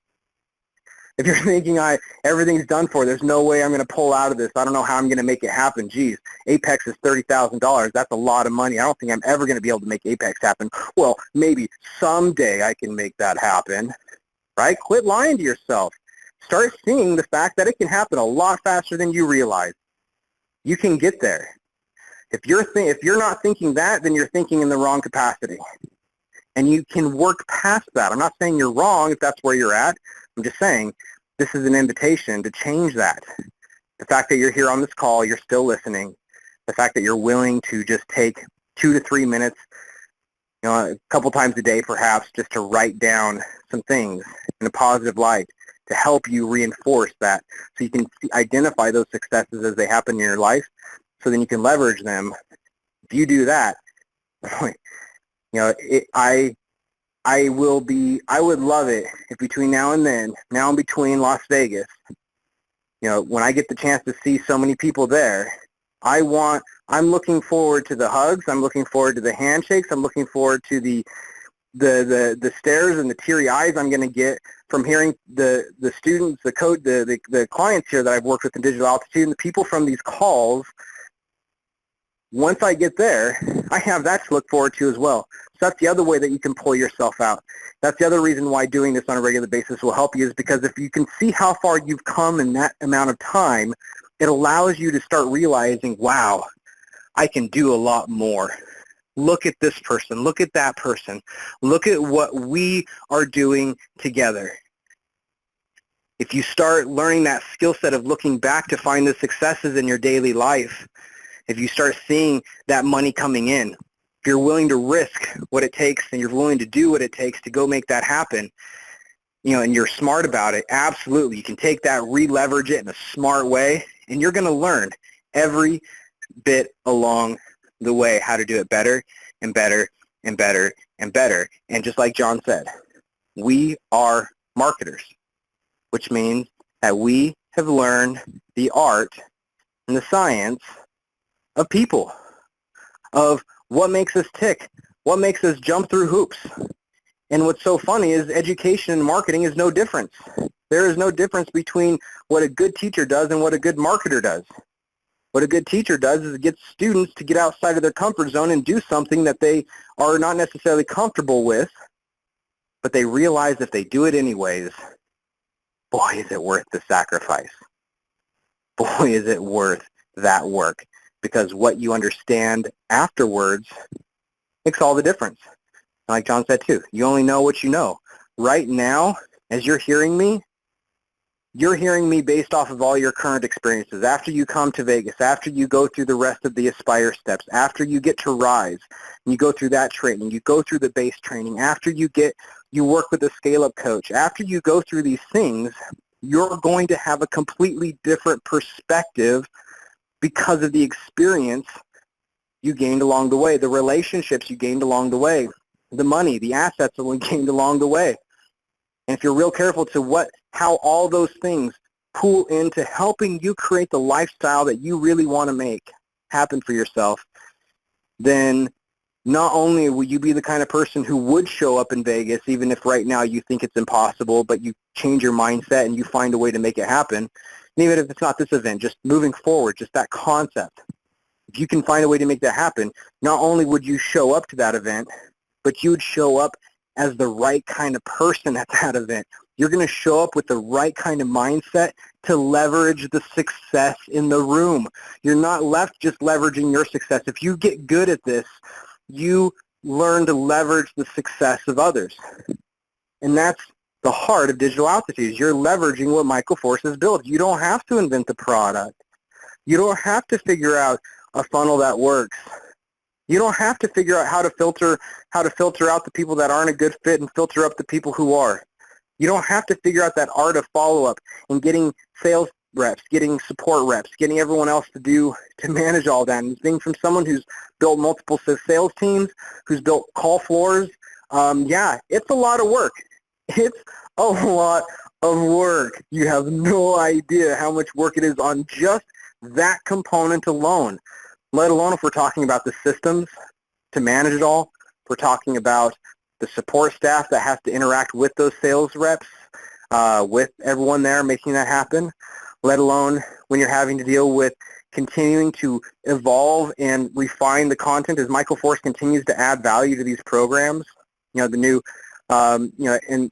If you're thinking everything's done for, there's no way I'm going to pull out of this. I don't know how I'm going to make it happen. Geez, Apex is $30,000. That's a lot of money. I don't think I'm ever going to be able to make Apex happen. Well, maybe someday I can make that happen, right? Quit lying to yourself. Start seeing the fact that it can happen a lot faster than you realize. You can get there. If you're not thinking that, then you're thinking in the wrong capacity. And you can work past that. I'm not saying you're wrong if that's where you're at. I'm just saying this is an invitation to change that. The fact that you're here on this call, you're still listening, the fact that you're willing to just take 2 to 3 minutes, a couple times a day perhaps, just to write down some things in a positive light to help you reinforce that so you can identify those successes as they happen in your life so then you can leverage them. If you do that, I would love it if between now and between Las Vegas, when I get the chance to see so many people there, I'm looking forward to the hugs, I'm looking forward to the handshakes, I'm looking forward to the stares and the teary eyes I'm going to get from hearing the students, the clients here that I've worked with in Digital Altitude, and the people from these calls. Once I get there, I have that to look forward to as well. So that's the other way that you can pull yourself out. That's the other reason why doing this on a regular basis will help you, is because if you can see how far you've come in that amount of time, it allows you to start realizing, wow, I can do a lot more. Look at this person. Look at that person. Look at what we are doing together. If you start learning that skill set of looking back to find the successes in your daily life, if you start seeing that money coming in, if you're willing to risk what it takes and you're willing to do what it takes to go make that happen, and you're smart about it, absolutely. You can take that, re-leverage it in a smart way, and you're going to learn every bit along the way how to do it better and better and better and better. And just like John said, we are marketers, which means that we have learned the art and the science of people, of what makes us tick, what makes us jump through hoops. And what's so funny is education and marketing is no difference. There is no difference between what a good teacher does and what a good marketer does. What a good teacher does is it gets students to get outside of their comfort zone and do something that they are not necessarily comfortable with, but they realize if they do it anyways, boy, is it worth the sacrifice. Boy, is it worth that work. Because what you understand afterwards makes all the difference. Like John said too, you only know what you know. Right now, as you're hearing me based off of all your current experiences. After you come to Vegas, after you go through the rest of the Aspire steps, after you get to Rise, and you go through that training, you go through the base training, after you work with a scale-up coach, after you go through these things, you're going to have a completely different perspective because of the experience you gained along the way, the relationships you gained along the way, the money, the assets that we gained along the way. And if you're real careful to how all those things pool into helping you create the lifestyle that you really want to make happen for yourself, then not only will you be the kind of person who would show up in Vegas, even if right now you think it's impossible, but you change your mindset and you find a way to make it happen. And even if it's not this event, just moving forward, just that concept. If you can find a way to make that happen, not only would you show up to that event, but you would show up as the right kind of person at that event. You're going to show up with the right kind of mindset to leverage the success in the room. You're not left just leveraging your success. If you get good at this, you learn to leverage the success of others. And that's the heart of Digital Altitudes. You're leveraging what Michael Force has built. You don't have to invent the product. You don't have to figure out a funnel that works. You don't have to figure out how to filter out the people that aren't a good fit and filter up the people who are. You don't have to figure out that art of follow-up and getting sales reps, getting support reps, getting everyone else to manage all that. And being from someone who's built multiple sales teams, who's built call floors, it's a lot of work. It's a lot of work. You have no idea how much work it is on just that component alone, let alone if we're talking about the systems to manage it all. If we're talking about the support staff that has to interact with those sales reps, with everyone there making that happen, let alone when you're having to deal with continuing to evolve and refine the content as Michael Force continues to add value to these programs. The new, and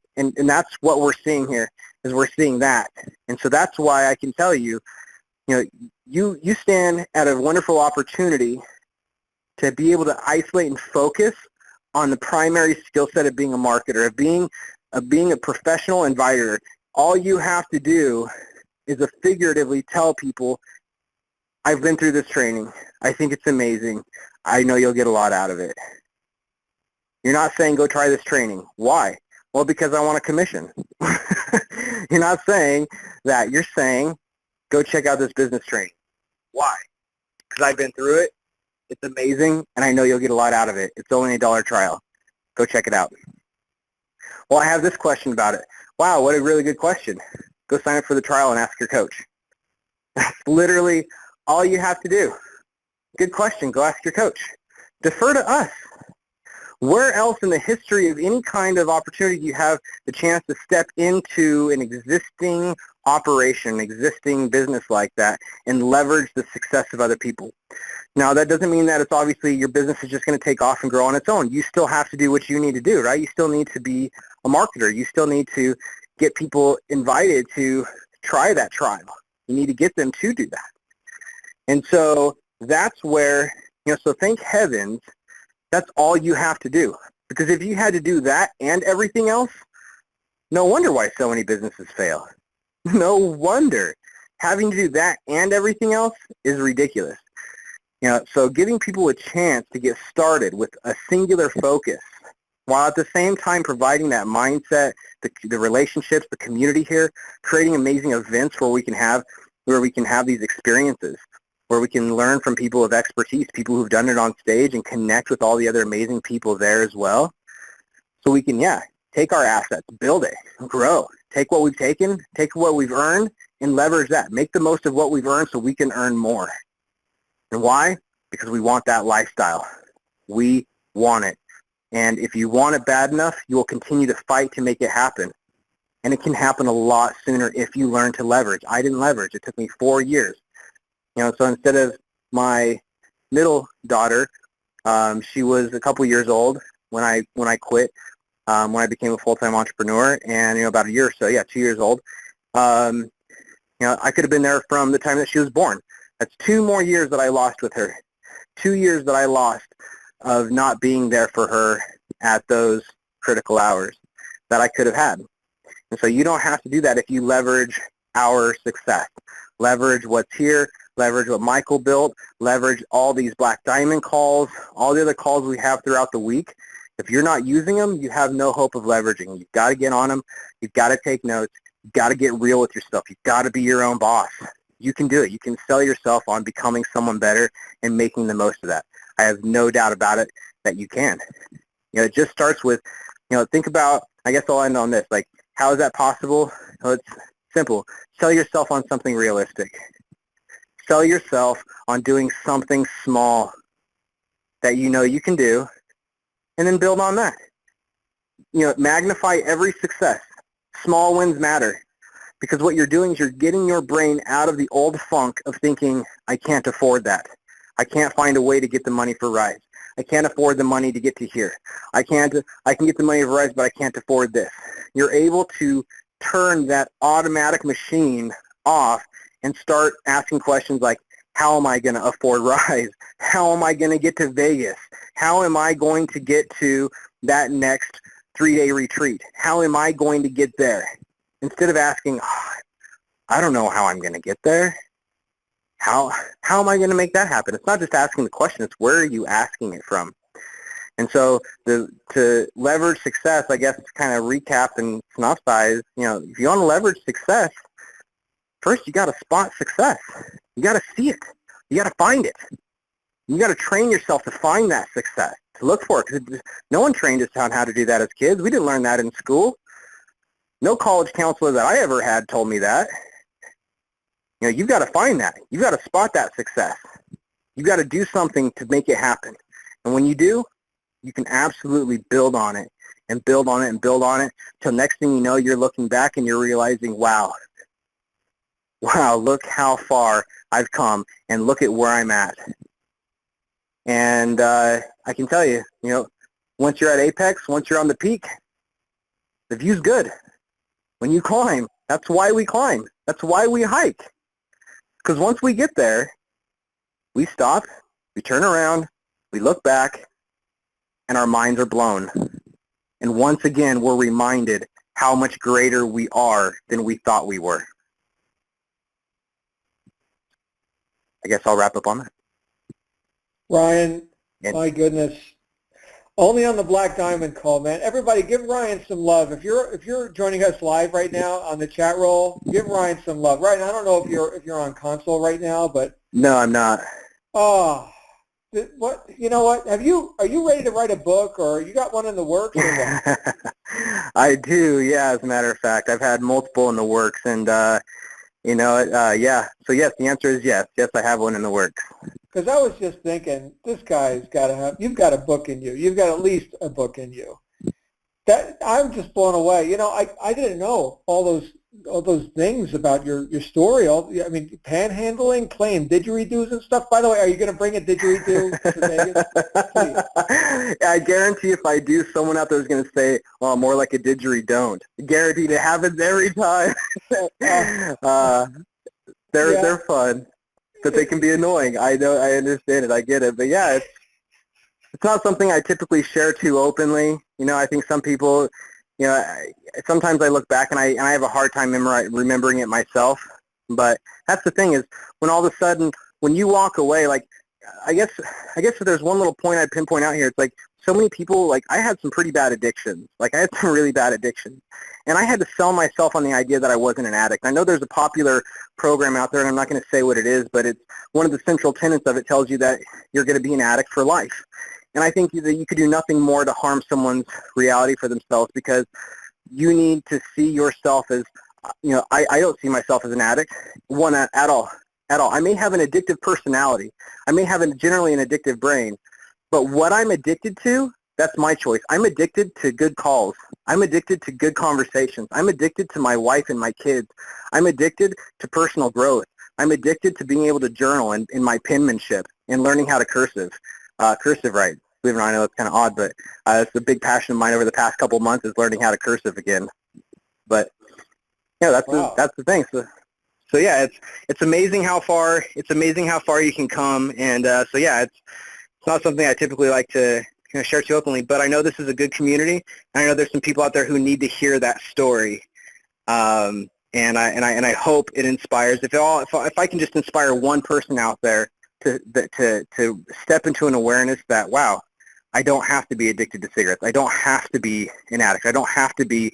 that's what we're seeing here, is we're seeing that. And so that's why I can tell you, you stand at a wonderful opportunity to be able to isolate and focus on the primary skill set of being a marketer, of being a professional inviter. All you have to do is figuratively tell people, I've been through this training. I think it's amazing. I know you'll get a lot out of it. You're not saying go try this training. Why? Well, because I want a commission. You're not saying that. You're saying go check out this business training. Why? Because I've been through it. It's amazing, and I know you'll get a lot out of it. It's only a $1 trial. Go check it out. Well, I have this question about it. Wow, what a really good question. Go sign up for the trial and ask your coach. That's literally all you have to do. Good question. Go ask your coach. Defer to us. Where else in the history of any kind of opportunity do you have the chance to step into an existing operation, an existing business like that, and leverage the success of other people? Now, that doesn't mean that it's obviously your business is just going to take off and grow on its own. You still have to do what you need to do, right? You still need to be a marketer. You still need to get people invited to try that trial. You need to get them to do that. And so that's where, so thank heavens, that's all you have to do. Because if you had to do that and everything else, no wonder why so many businesses fail. No wonder. Having to do that and everything else is ridiculous. So giving people a chance to get started with a singular focus, while at the same time providing that mindset, the relationships, the community here, creating amazing events where we can have these experiences, where we can learn from people of expertise, people who've done it on stage, and connect with all the other amazing people there as well. So we can, take our assets, build it, grow, take what we've taken, take what we've earned, and leverage that. Make the most of what we've earned so we can earn more. And why? Because we want that lifestyle. We want it. And if you want it bad enough, you will continue to fight to make it happen. And it can happen a lot sooner if you learn to leverage. I didn't leverage. It took me 4 years. So instead of my middle daughter, she was a couple years old when I quit, when I became a full-time entrepreneur, and about a year or so, 2 years old. I could have been there from the time that she was born. That's 2 more years that I lost with her. 2 years that I lost of not being there for her at those critical hours that I could have had. And so you don't have to do that if you leverage our success. Leverage what's here, leverage what Michael built, leverage all these Black Diamond calls, all the other calls we have throughout the week. If you're not using them, you have no hope of leveraging. You've got to get on them. You've got to take notes. You've got to get real with yourself. You've got to be your own boss. You can do it. You can sell yourself on becoming someone better and making the most of that. I have no doubt about it that you can. It just starts with, think about, I guess I'll end on this, like, how is that possible? Well, it's simple. Sell yourself on something realistic. Sell yourself on doing something small that you can do, and then build on that. Magnify every success. Small wins matter, because what you're doing is you're getting your brain out of the old funk of thinking, I can't afford that. I can't find a way to get the money for Rise. I can't afford the money to get to here. I can get the money for Rise, but I can't afford this. You're able to turn that automatic machine off and start asking questions like, how am I going to afford Rise? How am I going to get to Vegas? How am I going to get to that next 3-day retreat? How am I going to get there? Instead of asking, I don't know how I'm going to get there. How am I going to make that happen? It's not just asking the question, it's where are you asking it from? And so to leverage success, I guess to kind of recap and synopsize, if you want to leverage success, first you got to spot success. You got to see it. You got to find it. You got to train yourself to find that success, to look for it. Because no one trained us on how to do that as kids. We didn't learn that in school. No college counselor that I ever had told me that. You've got to find that. You've got to spot that success. You've got to do something to make it happen. And when you do, you can absolutely build on it and build on it and build on it till next thing you know, you're looking back and you're realizing, wow, look how far I've come and look at where I'm at. And I can tell you, once you're at apex, once you're on the peak, the view's good. When you climb, that's why we climb. That's why we hike. Because once we get there, we stop, we turn around, we look back, and our minds are blown. And once again, we're reminded how much greater we are than we thought we were. I guess I'll wrap up on that. Ryan, my goodness. Only on the Black Diamond call, man. Everybody, give Ryan some love. If you're joining us live right now on the chat roll, give Ryan some love. Ryan, I don't know if you're on console right now, but no, I'm not. Oh, what? You know what? Are you ready to write a book, or you got one in the works, or what? I do, yeah. As a matter of fact, I've had multiple in the works, and yeah. So yes, the answer is yes. Yes, I have one in the works. Because I was just thinking, this guy's got to have. You've got a book in you. You've got at least a book in you. That I'm just blown away. I didn't know all those things about your story. Panhandling, playing didgeridoos and stuff. By the way, are you going to bring a didgeridoo to Vegas? I guarantee if I do, someone out there is going to say, "Well, more like a didgeridoo." Guaranteed, it happens every time. They're fun, but they can be annoying. I know, I understand it, I get it, but yeah, it's not something I typically share too openly. I think some people, sometimes I look back and I have a hard time remembering it myself. But that's the thing is, when all of a sudden, when you walk away, like, I guess if there's one little point I'd pinpoint out here, it's like so many people, like I had some pretty bad addictions. Like I had some really bad addictions. And I had to sell myself on the idea that I wasn't an addict. I know there's a popular program out there, and I'm not going to say what it is, but it's one of the central tenets of it tells you that you're going to be an addict for life. And I think that you could do nothing more to harm someone's reality for themselves, because you need to see yourself as, I don't see myself as an addict, at all. I may have an addictive personality. I may have generally an addictive brain, but what I'm addicted to, that's my choice. I'm addicted to good calls. I'm addicted to good conversations. I'm addicted to my wife and my kids. I'm addicted to personal growth. I'm addicted to being able to journal in my penmanship and learning how to cursive write. Believe it or not, I know it's kind of odd, but it's a big passion of mine over the past couple of months is learning how to cursive again. But yeah, that's the thing. So yeah, it's amazing how far you can come, and so yeah, it's not something I typically like to share too openly. But I know this is a good community, and I know there's some people out there who need to hear that story. And I hope it inspires. If I can just inspire one person out there to step into an awareness that, wow, I don't have to be addicted to cigarettes. I don't have to be an addict. I don't have to be,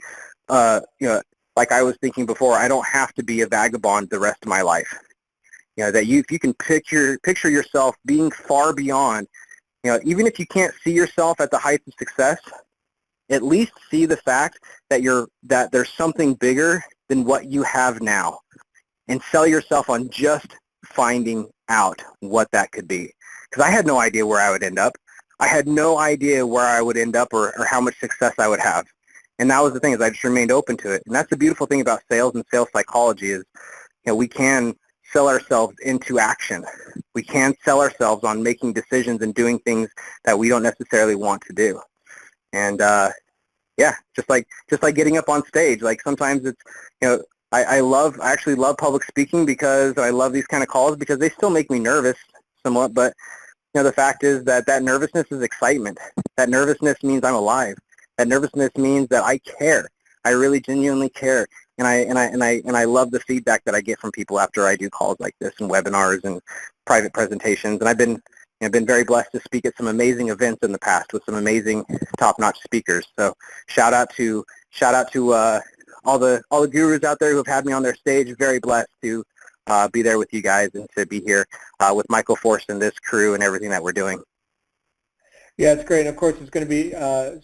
like I was thinking before, I don't have to be a vagabond the rest of my life. That if you can picture yourself being far beyond, even if you can't see yourself at the heights of success, at least see the fact that there's something bigger than what you have now, and sell yourself on just finding out what that could be. Because I had no idea where I would end up. I had no idea where I would end up or how much success I would have. And that was the thing, is I just remained open to it. And that's the beautiful thing about sales and sales psychology is, we can sell ourselves into action. We can sell ourselves on making decisions and doing things that we don't necessarily want to do. And yeah, just like getting up on stage. Like sometimes it's, I actually love public speaking, because I love these kind of calls because they still make me nervous somewhat. But the fact is that nervousness is excitement. That nervousness means I'm alive. That nervousness means that I care. I really genuinely care. And I love the feedback that I get from people after I do calls like this and webinars and private presentations. And I've been very blessed to speak at some amazing events in the past with some amazing top-notch speakers. So shout out to all the gurus out there who have had me on their stage. Very blessed to be there with you guys and to be here with Michael Force and this crew and everything that we're doing. Yeah, it's great. And of course, it's going to be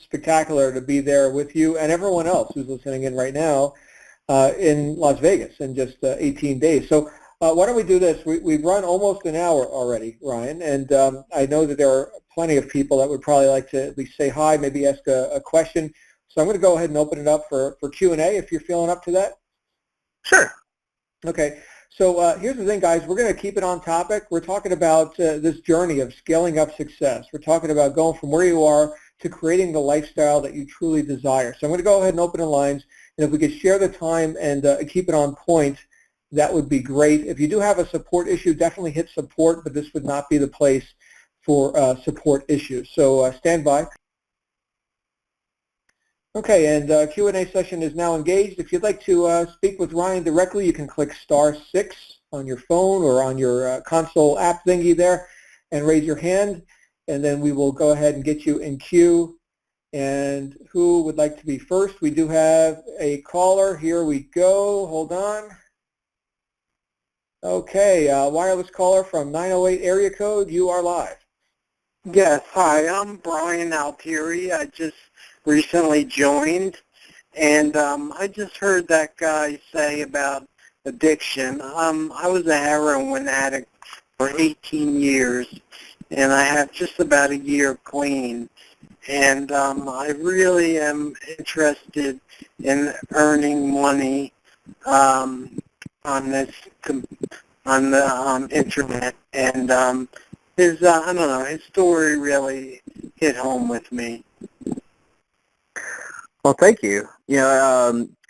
spectacular to be there with you and everyone else who's listening in right now in Las Vegas in just 18 days. So why don't we do this? We've run almost an hour already, Ryan, and I know that there are plenty of people that would probably like to at least say hi, maybe ask a question. So I'm going to go ahead and open it up for Q&A if you're feeling up to that. Sure. Okay. So here's the thing, guys. We're going to keep it on topic. We're talking about this journey of scaling up success. We're talking about going from where you are to creating the lifestyle that you truly desire. So I'm going to go ahead and open the lines. And if we could share the time and keep it on point, that would be great. If you do have a support issue, definitely hit support, but this would not be the place for support issues. So stand by. Okay, and Q&A session is now engaged. If you'd like to speak with Ryan directly, you can click *6 on your phone or on your console app thingy there and raise your hand, and then we will go ahead and get you in queue. And who would like to be first? We do have a caller. Here we go. Hold on. Okay, wireless caller from 908 area code. You are live. Yes, hi, I'm Brian Altieri. I just recently joined, and I just heard that guy say about addiction. I was a heroin addict for 18 years, and I have just about a year clean. And I really am interested in earning money on this on the internet, and his I don't know, his story really hit home with me. Well, thank you.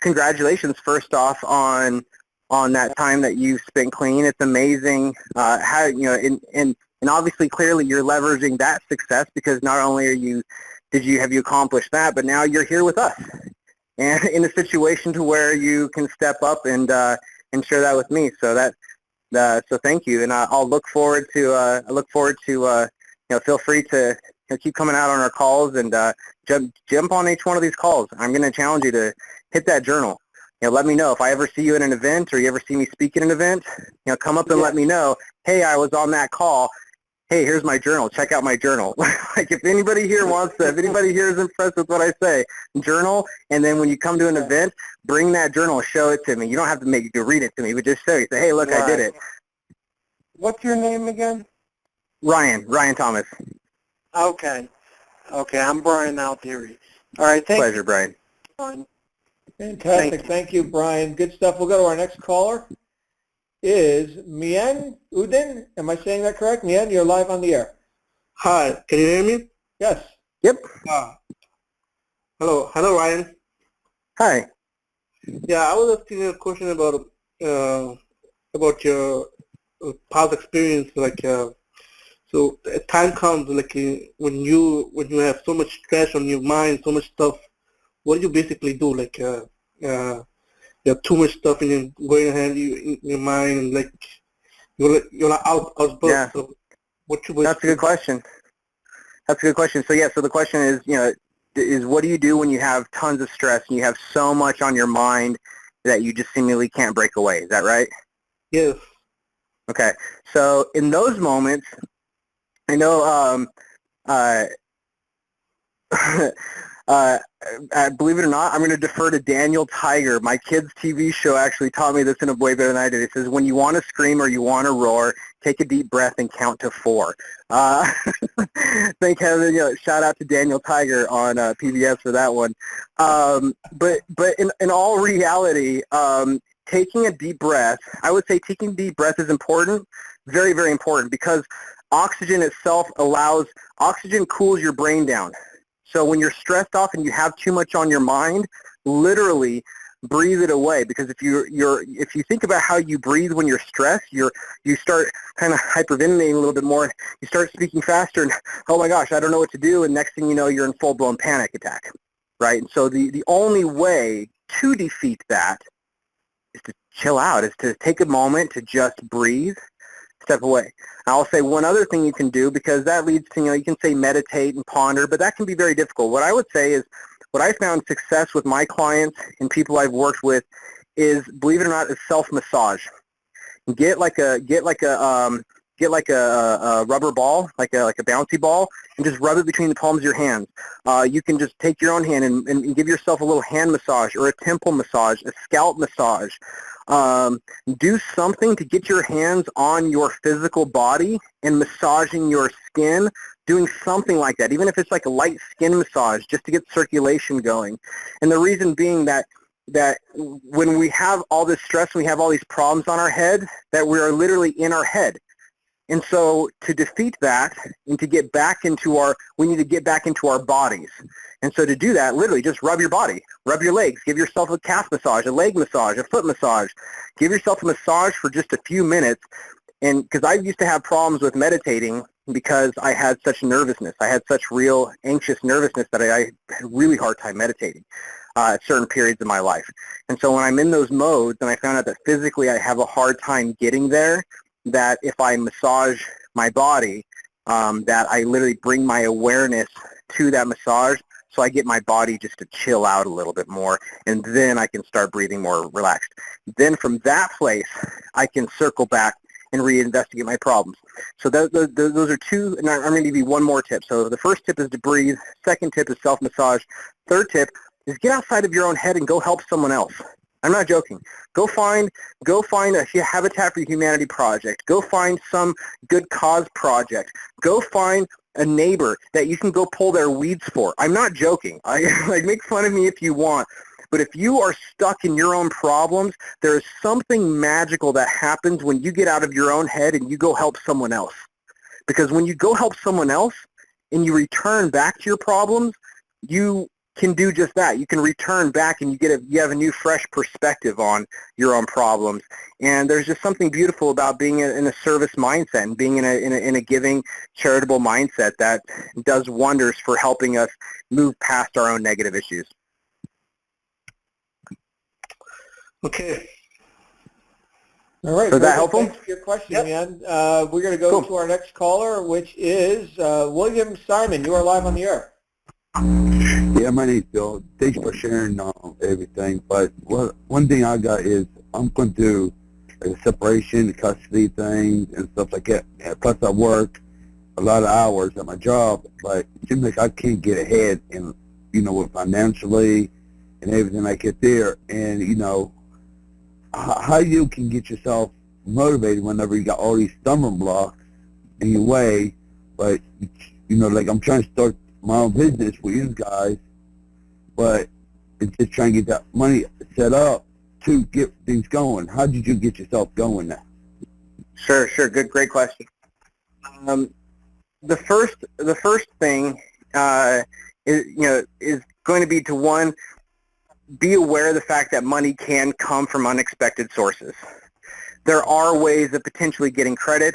Congratulations first off on that time that you spent clean. It's amazing how and obviously clearly you're leveraging that success because not only have you accomplished that, but now you're here with us and in a situation to where you can step up and share that with me. So so thank you, and I'll look forward to feel free to keep coming out on our calls and jump on each one of these calls. I'm going to challenge you to hit that journal. Let me know if I ever see you at an event or you ever see me speak at an event. Come up and let me know. Hey, I was on that call. Hey, here's my journal. Check out my journal. Like if anybody here if anybody here is impressed with what I say, journal, and then when you come to an event, bring that journal, show it to me. You don't have to read it to me, but just show you. Say, hey, look, I did it. What's your name again? Ryan Thomas. Okay, I'm Brian Altieri. All right, thank Pleasure, Brian. you. Fantastic. Thank you, Brian. Good stuff. We'll go to our next caller. Is Mien Udin. Am I saying that correct? Mien, you're live on the air. Hi, can you hear me? Yes. Yep. Hello, Ryan. Hi. Yeah, I was asking a question about your past experience. So a time comes when you have so much stress on your mind, so much stuff. What do you basically do? You have too much stuff going ahead in your mind, and you're not outburst. Yeah. So That's a good question. So so the question is what do you do when you have tons of stress and you have so much on your mind that you just seemingly can't break away? Is that right? Yes. Okay. So in those moments, I know believe it or not, I'm going to defer to Daniel Tiger. My kid's TV show actually taught me this in a way better than I did. It says, when you want to scream or you want to roar, take a deep breath and count to 4. Thank heaven, shout out to Daniel Tiger on PBS for that one. But in all reality, taking a deep breath, I would say taking a deep breath is important, very, very important, because oxygen itself oxygen cools your brain down. So when you're stressed off and you have too much on your mind, literally breathe it away. Because if you think about how you breathe when you're stressed, you start kind of hyperventilating a little bit more. You start speaking faster, and oh my gosh, I don't know what to do. And next thing you know, you're in full-blown panic attack, right? And so the only way to defeat that is to chill out, is to take a moment to just breathe. Step away. I'll say one other thing you can do, because that leads to, you can say meditate and ponder, but that can be very difficult. What I would say is, what I found success with my clients and people I've worked with is, believe it or not, is self-massage. Get get like a rubber ball, like a bouncy ball, and just rub it between the palms of your hands. You can just take your own hand and give yourself a little hand massage or a temple massage, a scalp massage. Do something to get your hands on your physical body and massaging your skin, doing something like that, even if it's like a light skin massage, just to get circulation going. And the reason being that when we have all this stress, we have all these problems on our head, that we are literally in our head. And so to defeat that and to get back into we need to get back into our bodies. And so to do that, literally just rub your body, rub your legs, give yourself a calf massage, a leg massage, a foot massage. Give yourself a massage for just a few minutes. And because I used to have problems with meditating because I had such nervousness. I had such real anxious nervousness that I had a really hard time meditating at certain periods of my life. And so when I'm in those modes and I found out that physically I have a hard time getting there, that if I massage my body, that I literally bring my awareness to that massage, so I get my body just to chill out a little bit more, and then I can start breathing more relaxed. Then from that place, I can circle back and reinvestigate my problems. So those are two, and I'm going to give you one more tip. So the first tip is to breathe. Second tip is self-massage. Third tip is get outside of your own head and go help someone else. I'm not joking. Go find a Habitat for Humanity project. Go find some good cause project. Go find a neighbor that you can go pull their weeds for. I'm not joking. Like, make fun of me if you want. But if you are stuck in your own problems, there is something magical that happens when you get out of your own head and you go help someone else. Because when you go help someone else and you return back to your problems, you can do just that. You can return back and you have a new, fresh perspective on your own problems. And there's just something beautiful about being in a service mindset and being in a giving, charitable mindset that does wonders for helping us move past our own negative issues. Okay. All right. So is that helpful? Thanks for your question, Yep. man. We're going to go to our next caller, which is William Simon. You are live on the air. Yeah, my name's Bill. Thanks for sharing everything. But one thing I got is I'm going to do a separation, custody things, and stuff like that. Plus, I work a lot of hours at my job, but it seems like I can't get ahead, and with financially and everything like it there. And how you can get yourself motivated whenever you got all these stumbling blocks in your way. But like I'm trying to start my own business with you guys, but it's just trying to get that money set up to get things going. How did you get yourself going now? Sure. Great question. The first thing is going to be to, one, be aware of the fact that money can come from unexpected sources. There are ways of potentially getting credit.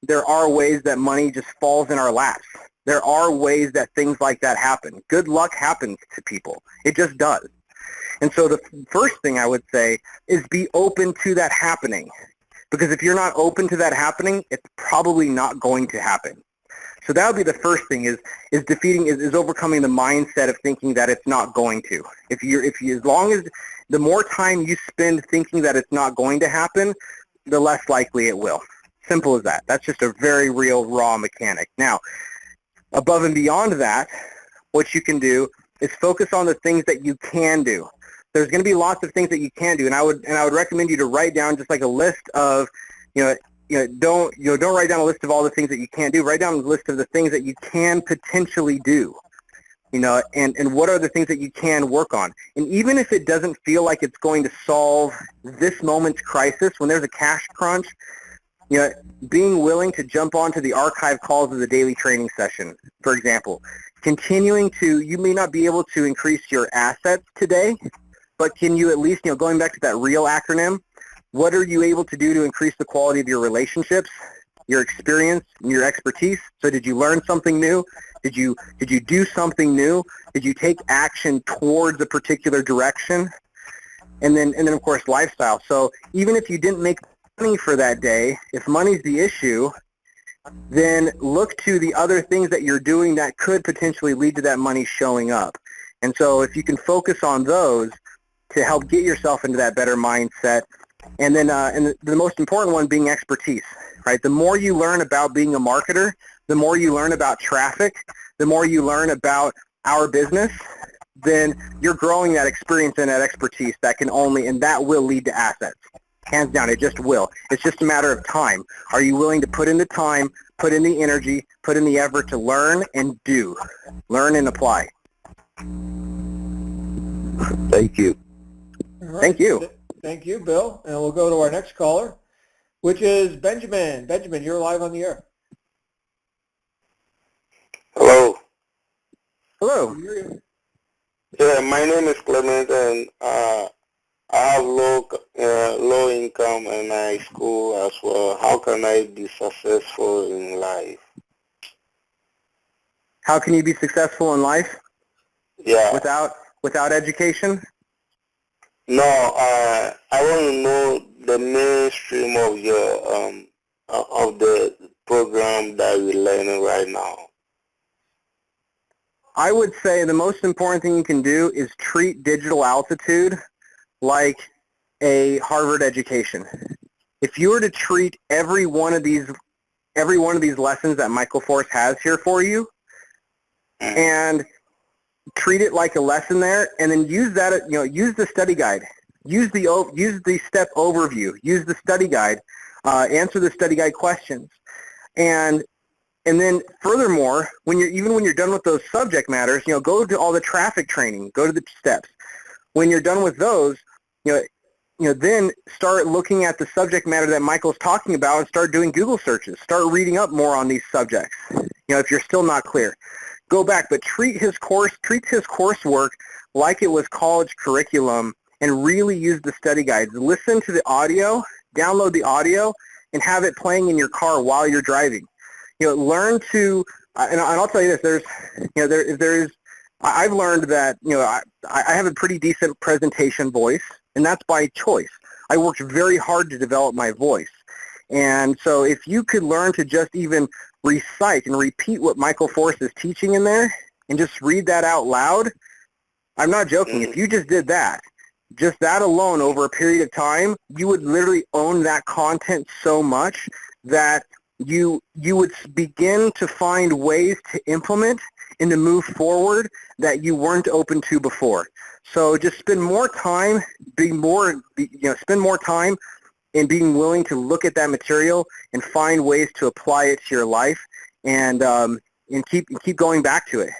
There are ways that money just falls in our laps. There are ways that things like that happen. Good luck happens to people. It just does. And so the first thing I would say is be open to that happening. Because if you're not open to that happening, it's probably not going to happen. So that would be the first thing is overcoming the mindset of thinking that it's not going to. As long as the more time you spend thinking that it's not going to happen, the less likely it will. Simple as that. That's just a very real raw mechanic. Now, above and beyond that, what you can do is focus on the things that you can do. There's going to be lots of things that you can do, and I would recommend you to write down just like a list of, don't write down a list of all the things that you can't do. Write down a list of the things that you can potentially do, and what are the things that you can work on. And even if it doesn't feel like it's going to solve this moment's crisis, when there's a cash crunch, being willing to jump onto the archive calls of the daily training session, for example, you may not be able to increase your assets today, but can you at least, going back to that REAL acronym, what are you able to do to increase the quality of your relationships, your experience, and your expertise? So did you learn something new? Did you do something new? Did you take action towards a particular direction? And then of course, lifestyle. So even if you didn't make money for that day, if money's the issue, then look to the other things that you're doing that could potentially lead to that money showing up. And so if you can focus on those to help get yourself into that better mindset, And then and the most important one being expertise, right? The more you learn about being a marketer, the more you learn about traffic, the more you learn about our business, then you're growing that experience and that expertise that can only, and that will lead to assets. Hands down, it just will. It's just a matter of time. Are you willing to put in the time, put in the energy, put in the effort to learn and do? Learn and apply. Thank you. All right. Thank you. Thank you, Bill. And we'll go to our next caller, which is Benjamin. Benjamin, you're live on the air. Hello. Hello. Yeah, my name is Clement, and I have low income in my school as well. How can I be successful in life? How can you be successful in life? Yeah. Without education? No, I want to know the mainstream of your of the program that we're learning right now. I would say the most important thing you can do is treat digital altitude like a Harvard education. If you were to treat every one of these lessons that Michael Force has here for you, and treat it like a lesson there, and then use that, use the study guide, use the step overview, use the study guide, answer the study guide questions, and then furthermore, when you're done with those subject matters, go to all the traffic training, go to the steps. When you're done with those, then start looking at the subject matter that Michael's talking about and start doing Google searches. Start reading up more on these subjects. If you're still not clear, go back, but treat his coursework like it was college curriculum and really use the study guides. Listen to the audio, download the audio, and have it playing in your car while you're driving. Learn to, and I'll tell you this, I've learned that, I have a pretty decent presentation voice, and that's by choice. I worked very hard to develop my voice. And so if you could learn to just even recite and repeat what Michael Force is teaching in there and just read that out loud, I'm not joking. If you just did that, just that alone over a period of time, you would literally own that content so much that you would begin to find ways to implement and to move forward that you weren't open to before. So just spend more time, spend more time in being willing to look at that material and find ways to apply it to your life, and keep going back to it.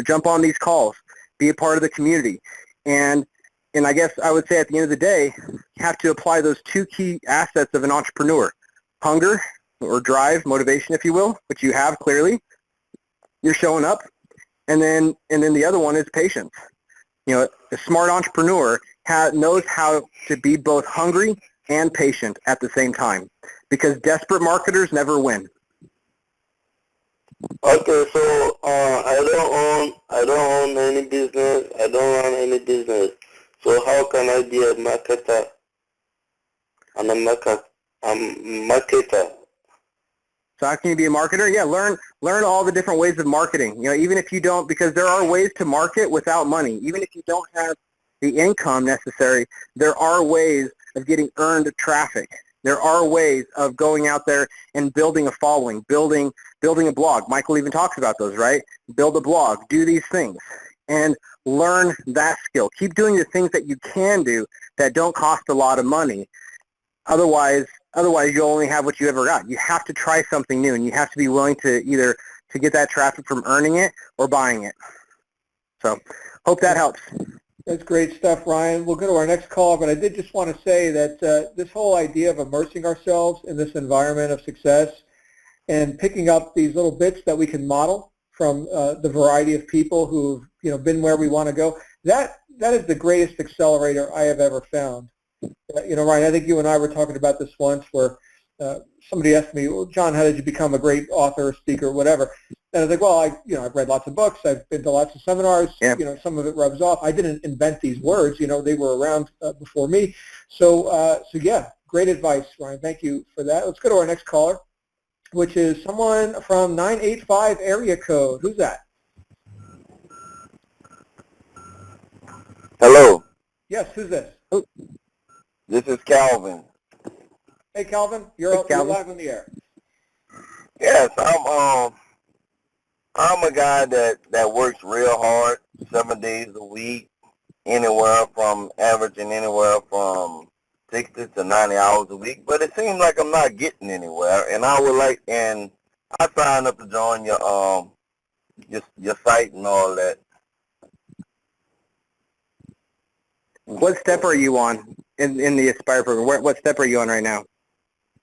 Jump on these calls, be a part of the community, and I guess I would say at the end of the day, you have to apply those two key assets of an entrepreneur: hunger or drive, motivation, if you will, which you have clearly. You're showing up, and then the other one is patience. A smart entrepreneur knows how to be both hungry and patient at the same time, because desperate marketers never win. Okay, so I don't own any business. I don't run any business. So how can I be a marketer? I'm a marketer. So how can you be a marketer? Yeah, learn all the different ways of marketing. Even if you don't, because there are ways to market without money. Even if you don't have the income necessary, there are ways of getting earned traffic. There are ways of going out there and building a following, building a blog. Michael even talks about those, right? Build a blog, do these things, and learn that skill. Keep doing the things that you can do that don't cost a lot of money. Otherwise you'll only have what you ever got. You have to try something new, and you have to be willing to either to get that traffic from earning it or buying it. So hope that helps. That's great stuff, Ryan. We'll go to our next call, but I did just want to say that this whole idea of immersing ourselves in this environment of success and picking up these little bits that we can model from the variety of people who've been where we want to go, that is the greatest accelerator I have ever found. Ryan, I think you and I were talking about this once where somebody asked me, well, John, how did you become a great author, speaker, whatever? And I was like, well, I've read lots of books. I've been to lots of seminars. Yeah. Some of it rubs off. I didn't invent these words. They were around before me. So yeah, great advice, Ryan. Thank you for that. Let's go to our next caller, which is someone from 985 area code. Who's that? Hello. Yes, who's this? This is Calvin. Hey, Calvin, you're live on the air. Yes, I'm a guy that works real hard, 7 days a week, averaging anywhere from 60 to 90 hours a week. But it seems like I'm not getting anywhere, and I signed up to join your site and all that. What step are you on in the Aspire program? What step are you on right now?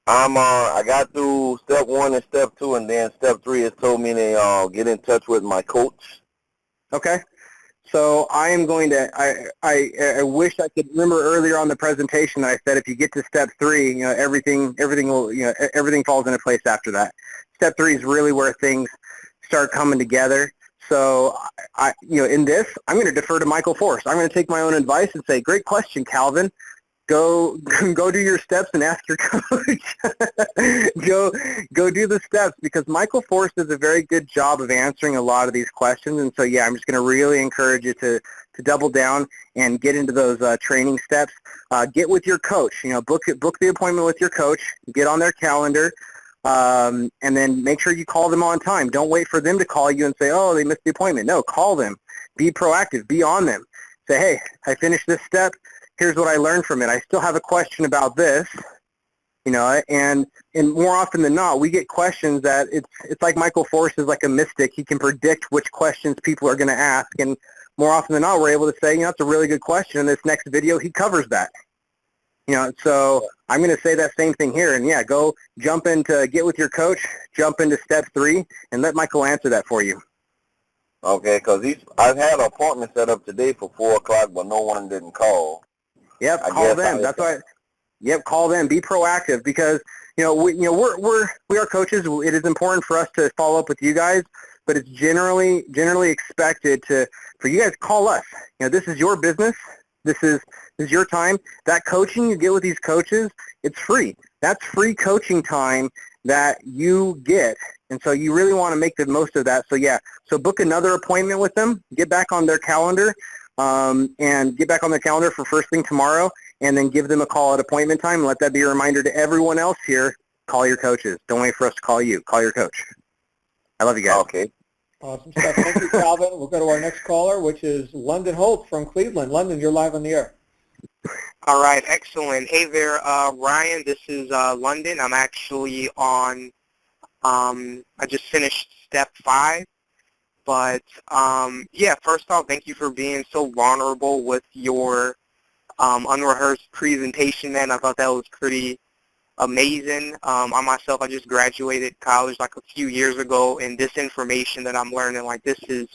I got through step 1 and step 2, and then step 3 has told me to get in touch with my coach. Okay. So I am going to, I wish I could remember earlier on the presentation that I said if you get to step 3, everything falls into place after that. Step 3 is really where things start coming together. So in this, I'm going to defer to Michael Force. I'm going to take my own advice and say, great question, Calvin. Go do your steps and ask your coach. go do the steps, because Michael Force does a very good job of answering a lot of these questions. And so, yeah, I'm just going to really encourage you to double down and get into those training steps. Get with your coach. Book the appointment with your coach. Get on their calendar. And then make sure you call them on time. Don't wait for them to call you and say, oh, they missed the appointment. No, call them. Be proactive. Be on them. Say, hey, I finished this step. Here's what I learned from it. I still have a question about this, and more often than not, we get questions that it's like Michael Force is like a mystic. He can predict which questions people are going to ask, and more often than not, we're able to say, that's a really good question. In this next video, he covers that. So I'm going to say that same thing here, and yeah, go jump into get with your coach, jump into step 3, and let Michael answer that for you. Okay, because I've had an appointment set up today for 4 o'clock, but no one didn't call. Yep, call them. That's why. Yep, call them. Be proactive, because we are coaches. It is important for us to follow up with you guys, but it's generally expected for you guys to call us. This is your business. This is your time. That coaching you get with these coaches, it's free. That's free coaching time that you get, and so you really want to make the most of that. So yeah, so book another appointment with them. Get back on their calendar. And get back on their calendar for first thing tomorrow, and then give them a call at appointment time, and let that be a reminder to everyone else here. Call your coaches. Don't wait for us to call you. Call your coach. I love you guys. Okay. Awesome stuff. Thank you, Calvin. We'll go to our next caller, which is London Holt from Cleveland. London, you're live on the air. All right, excellent. Hey there, Ryan. This is London. I'm actually on, I just finished step 5. But, yeah, first off, thank you for being so vulnerable with your unrehearsed presentation, man. I thought that was pretty amazing. I myself, I just graduated college like a few years ago, and this information that I'm learning, like, this is,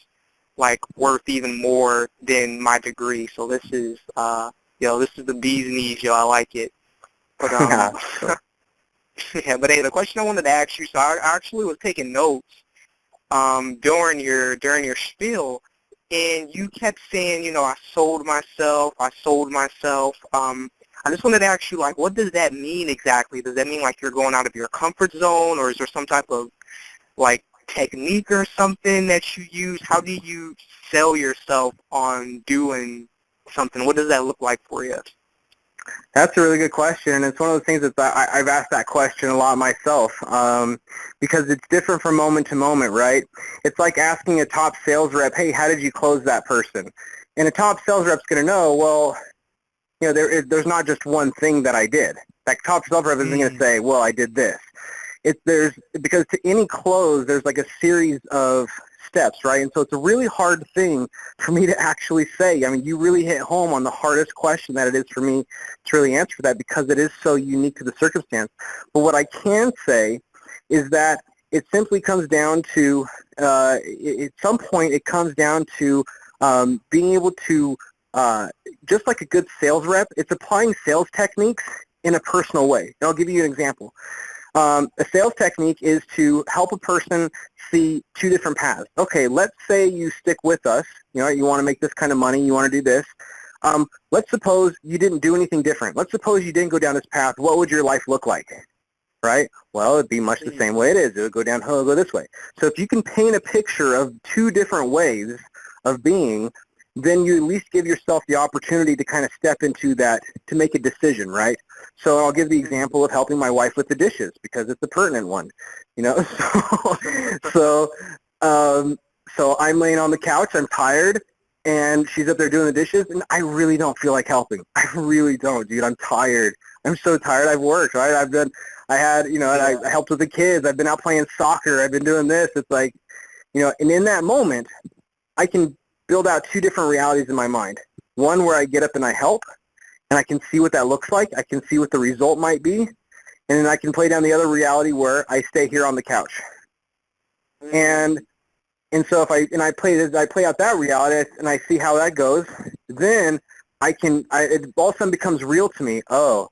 like, worth even more than my degree. So this is, this is the bee's knees, I like it. But, yeah, but, hey, the question I wanted to ask you, so I actually was taking notes during your spiel, and you kept saying, I sold myself. I just wanted to ask you, like, what does that mean exactly? Does that mean like you're going out of your comfort zone, or is there some type of like technique or something that you use? How do you sell yourself on doing something? What does that look like for you? That's a really good question, and it's one of those things that I've asked that question a lot myself, because it's different from moment to moment, right? It's like asking a top sales rep, hey, how did you close that person? And a top sales rep's going to know, well, there's not just one thing that I did. That top sales rep isn't going to say, well, I did this. Because to any close, there's like a series of steps, right? And so it's a really hard thing for me to actually say. I mean, you really hit home on the hardest question that it is for me to really answer that, because it is so unique to the circumstance. But what I can say is that it simply comes down to, at some point, it comes down to being able to, just like a good sales rep, it's applying sales techniques in a personal way. And I'll give you an example. A sales technique is to help a person see 2 different paths. Okay, let's say you stick with us. You want to make this kind of money. You want to do this. Let's suppose you didn't do anything different. Let's suppose you didn't go down this path. What would your life look like? Right? Well, it'd be much the same way it is. It would go down, go this way. So if you can paint a picture of 2 different ways of being, then you at least give yourself the opportunity to kind of step into that, to make a decision, right? So I'll give the example of helping my wife with the dishes because it's a pertinent one, you know. So I'm laying on the couch, I'm tired, and she's up there doing the dishes, and I really don't feel like helping. I really don't, dude. I'm tired. I'm so tired. I've worked, right? I helped with the kids. I've been out playing soccer. I've been doing this. It's like, you know, and in that moment, I can build out two different realities in my mind. One where I get up and I help, and I can see what that looks like. I can see what the result might be, and then I can play down the other reality where I stay here on the couch. And so if I play out that reality and I see how that goes, then it all of a sudden becomes real to me. Oh,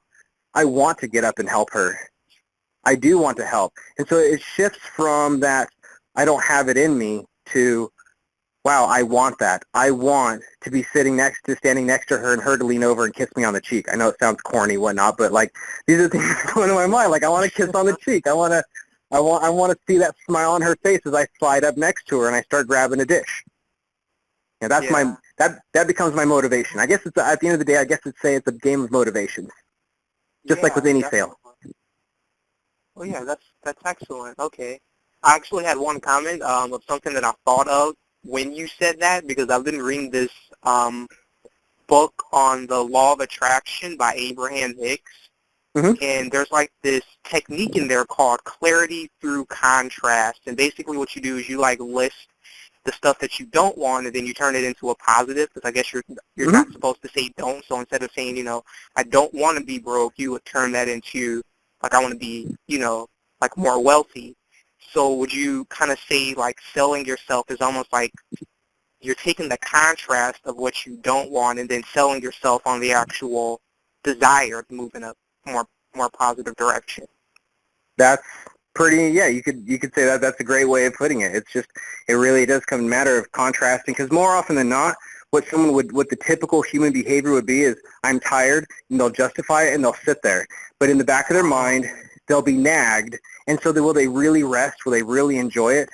I want to get up and help her. I do want to help. And so it shifts from that I don't have it in me to, wow, I want that. I want to be standing next to her and her to lean over and kiss me on the cheek. I know it sounds corny, whatnot, but like these are things that go into my mind. Like I want to kiss on the cheek. I want to see that smile on her face as I slide up next to her and I start grabbing a dish. And that becomes my motivation. I guess it's at the end of the day. I guess it's a game of motivation, just like with any sale. Oh yeah, that's excellent. Okay, I actually had one comment of something that I thought of when you said that, because I've been reading this book on the law of attraction by Abraham Hicks. Mm-hmm. And there's like this technique in there called clarity through contrast. And basically what you do is you like list the stuff that you don't want and then you turn it into a positive, because I guess you're mm-hmm. not supposed to say don't. So instead of saying, you know, I don't want to be broke, you would turn that into like I want to be, you know, like more wealthy. So would you kind of say like selling yourself is almost like you're taking the contrast of what you don't want and then selling yourself on the actual desire to move in a more positive direction? That's pretty, yeah, you could say that. That's a great way of putting it. It's just, it really does come a matter of contrasting, because more often than not, what the typical human behavior would be is, I'm tired, and they'll justify it, and they'll sit there. But in the back of their mind, they'll be nagged, and so will they really rest? Will they really enjoy it?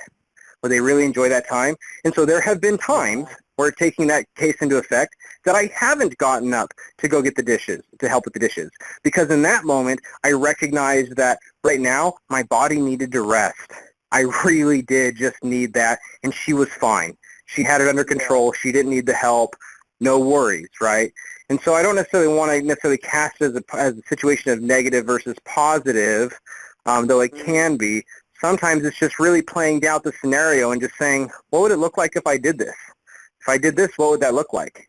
Will they really enjoy that time? And so there have been times where, taking that case into effect, that I haven't gotten up to go get the dishes, to help with the dishes. Because in that moment, I recognized that right now, my body needed to rest. I really did just need that, and she was fine. She had it under control. She didn't need the help. No worries, right? And so I don't necessarily want to cast it as a situation of negative versus positive, though it can be. Sometimes it's just really playing out the scenario and just saying, what would it look like if I did this? If I did this, what would that look like?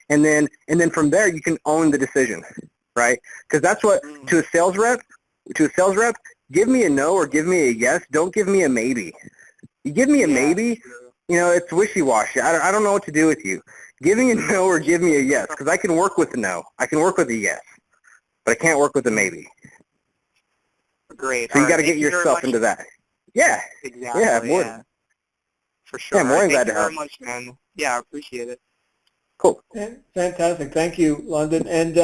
And then from there, you can own the decision, right? Because that's what, to a sales rep, give me a no or give me a yes. Don't give me a maybe. You give me a maybe, you know, it's wishy-washy. I don't know what to do with you. Give me a no or give me a yes, because I can work with a no. I can work with a yes, but I can't work with a maybe. Great. So you got to get yourself into that. Yeah. Exactly. Yeah. For sure. Yeah, more than glad to Thank you help. very much, man. Yeah, I appreciate it. Cool. Fantastic. Thank you, London. And